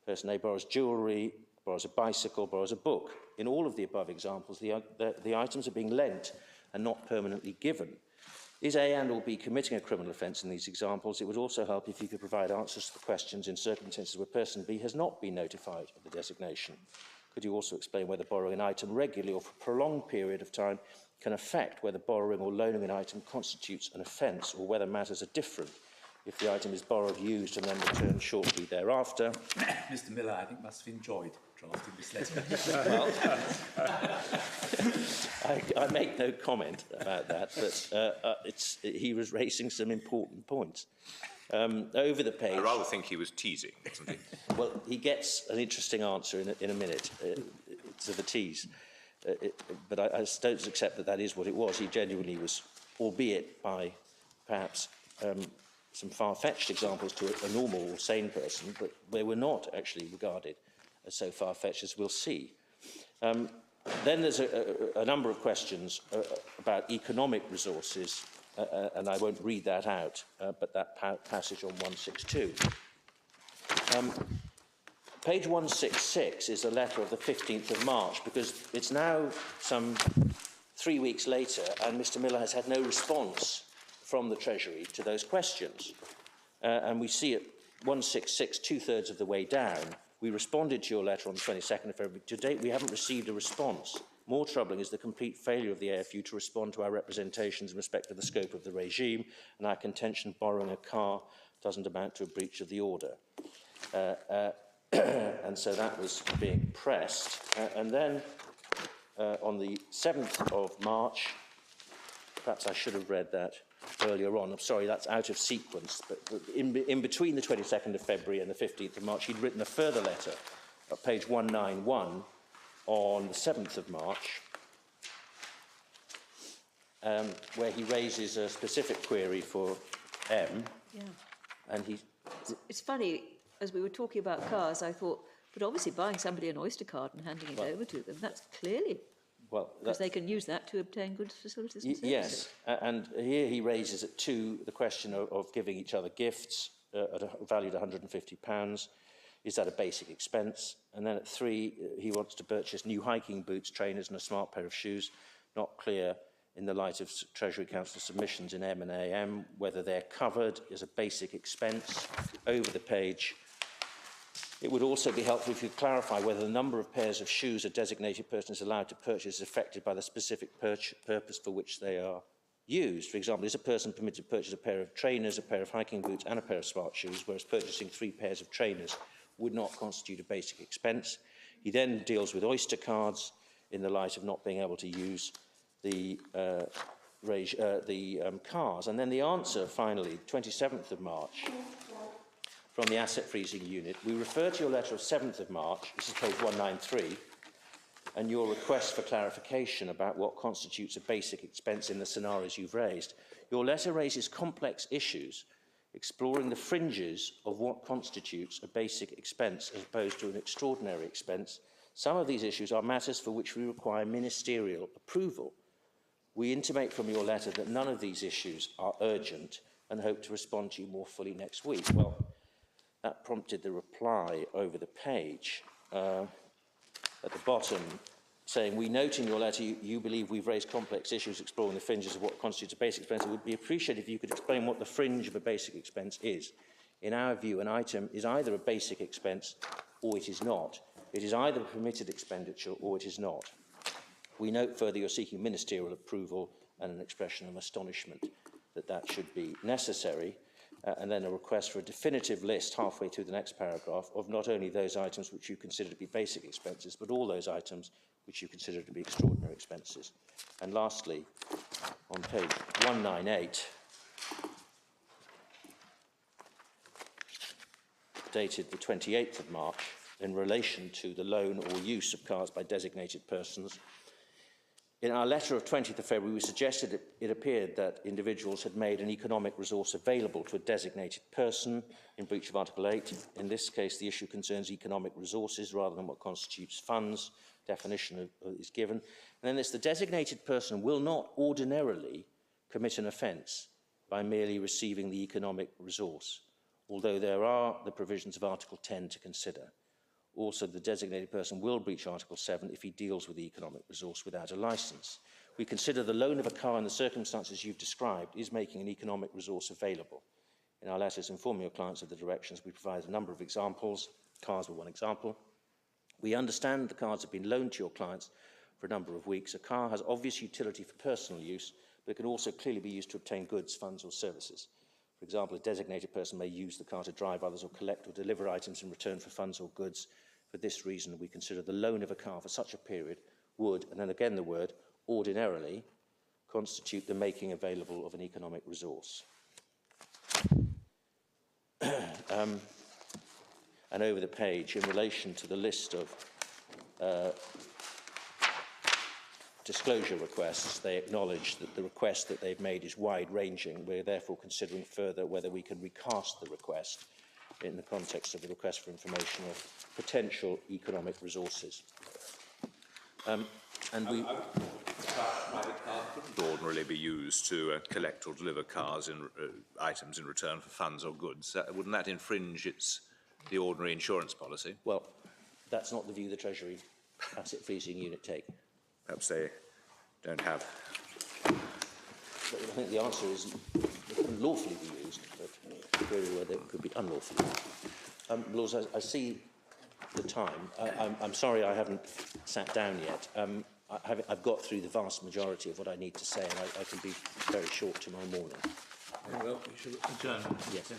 Person A borrows jewellery, borrows a bicycle, borrows a book. In all of the above examples, the items are being lent and not permanently given. Is A and or B committing a criminal offence in these examples? It would also help if you could provide answers to the questions in circumstances where person B has not been notified of the designation. Could you also explain whether borrowing an item regularly or for a prolonged period of time can affect whether borrowing or loaning an item constitutes an offence, or whether matters are different if the item is borrowed, used and then returned shortly thereafter? Mr. Miller, I think, must have enjoyed drafting this letter. Well, I make no comment about that, but he was raising some important points. Over the page... I rather think he was teasing, wasn't he? Well, he gets an interesting answer in a minute to the tease. But I don't accept that that is what it was. He genuinely was, albeit by perhaps some far-fetched examples to a normal or sane person, but they were not actually regarded as so far-fetched as we'll see. Then there's a number of questions about economic resources, and I won't read that out, but that passage on 162. Page 166 is a letter of the 15th of March, because it's now some 3 weeks later, and Mr. Miller has had no response from the Treasury to those questions. And we see at 166, two-thirds of the way down, we responded to your letter on the 22nd of February. To date, we haven't received a response. More troubling is the complete failure of the AFU to respond to our representations in respect of the scope of the regime, and our contention borrowing a car doesn't amount to a breach of the order. And so that was being pressed. And then on the 7th of March, perhaps I should have read that earlier on. I'm sorry, that's out of sequence. But in between the 22nd of February and the 15th of March, he'd written a further letter at page 191 on the 7th of March, where he raises a specific query for M. Yeah. And he... It's funny, as we were talking about cars, I thought, but obviously buying somebody an Oyster card and handing it over to them, that's clearly... Well, because they can use that to obtain goods, facilities and services. Yes, and here he raises at 2 the question of giving each other gifts valued £150. Is that a basic expense? And then at 3, he wants to purchase new hiking boots, trainers and a smart pair of shoes. Not clear in the light of Treasury Council submissions in M and AM whether they're covered as a basic expense. Over the page, it would also be helpful if you could clarify whether the number of pairs of shoes a designated person is allowed to purchase is affected by the specific purpose for which they are used. For example, is a person permitted to purchase a pair of trainers, a pair of hiking boots and a pair of smart shoes, whereas purchasing 3 pairs of trainers would not constitute a basic expense? He then deals with Oyster cards in the light of not being able to use the cars. And then the answer, finally, 27th of March, from the asset freezing unit. We refer to your letter of 7th of March, this is page 193, and your request for clarification about what constitutes a basic expense in the scenarios you've raised. Your letter raises complex issues exploring the fringes of what constitutes a basic expense as opposed to an extraordinary expense. Some of these issues are matters for which we require ministerial approval. We intimate from your letter that none of these issues are urgent and hope to respond to you more fully next week. Well, that prompted the reply over the page at the bottom, saying, we note in your letter you believe we've raised complex issues exploring the fringes of what constitutes a basic expense. It would be appreciated if you could explain what the fringe of a basic expense is. In our view, an item is either a basic expense or it is not. It is either a permitted expenditure or it is not. We note further you're seeking ministerial approval and an expression of astonishment that that should be necessary, and then a request for a definitive list halfway through the next paragraph of not only those items which you consider to be basic expenses, but all those items which you consider to be extraordinary expenses. And lastly, on page 198, dated the 28th of March, in relation to the loan or use of cars by designated persons, in our letter of 20th of February, we suggested it appeared that individuals had made an economic resource available to a designated person in breach of Article 8. In this case, the issue concerns economic resources rather than what constitutes funds. Definition is given. And then there's the designated person will not ordinarily commit an offence by merely receiving the economic resource, although there are the provisions of Article 10 to consider. Also, the designated person will breach Article 7 if he deals with the economic resource without a licence. We consider the loan of a car in the circumstances you've described is making an economic resource available. In our letters informing your clients of the directions, we provide a number of examples. Cars were one example. We understand the cars have been loaned to your clients for a number of weeks. A car has obvious utility for personal use, but it can also clearly be used to obtain goods, funds or services. For example, a designated person may use the car to drive others or collect or deliver items in return for funds or goods. For this reason, we consider the loan of a car for such a period would, and then again the word, ordinarily, constitute the making available of an economic resource. And over the page, in relation to the list of disclosure requests, they acknowledge that the request that they've made is wide-ranging. We're therefore considering further whether we can recast the request in the context of the request for information of potential economic resources. And we... Private car couldn't ordinarily be used to collect or deliver cars in items in return for funds or goods. Wouldn't that infringe the ordinary insurance policy? Well, that's not the view the Treasury Asset Freezing Unit take. Perhaps they don't have. But I think the answer is it can lawfully be used, but very well it could be unlawfully. Lords, I see the time. I'm sorry I haven't sat down yet. I've got through the vast majority of what I need to say, and I can be very short tomorrow morning. Very well, we shall adjourn. Yes.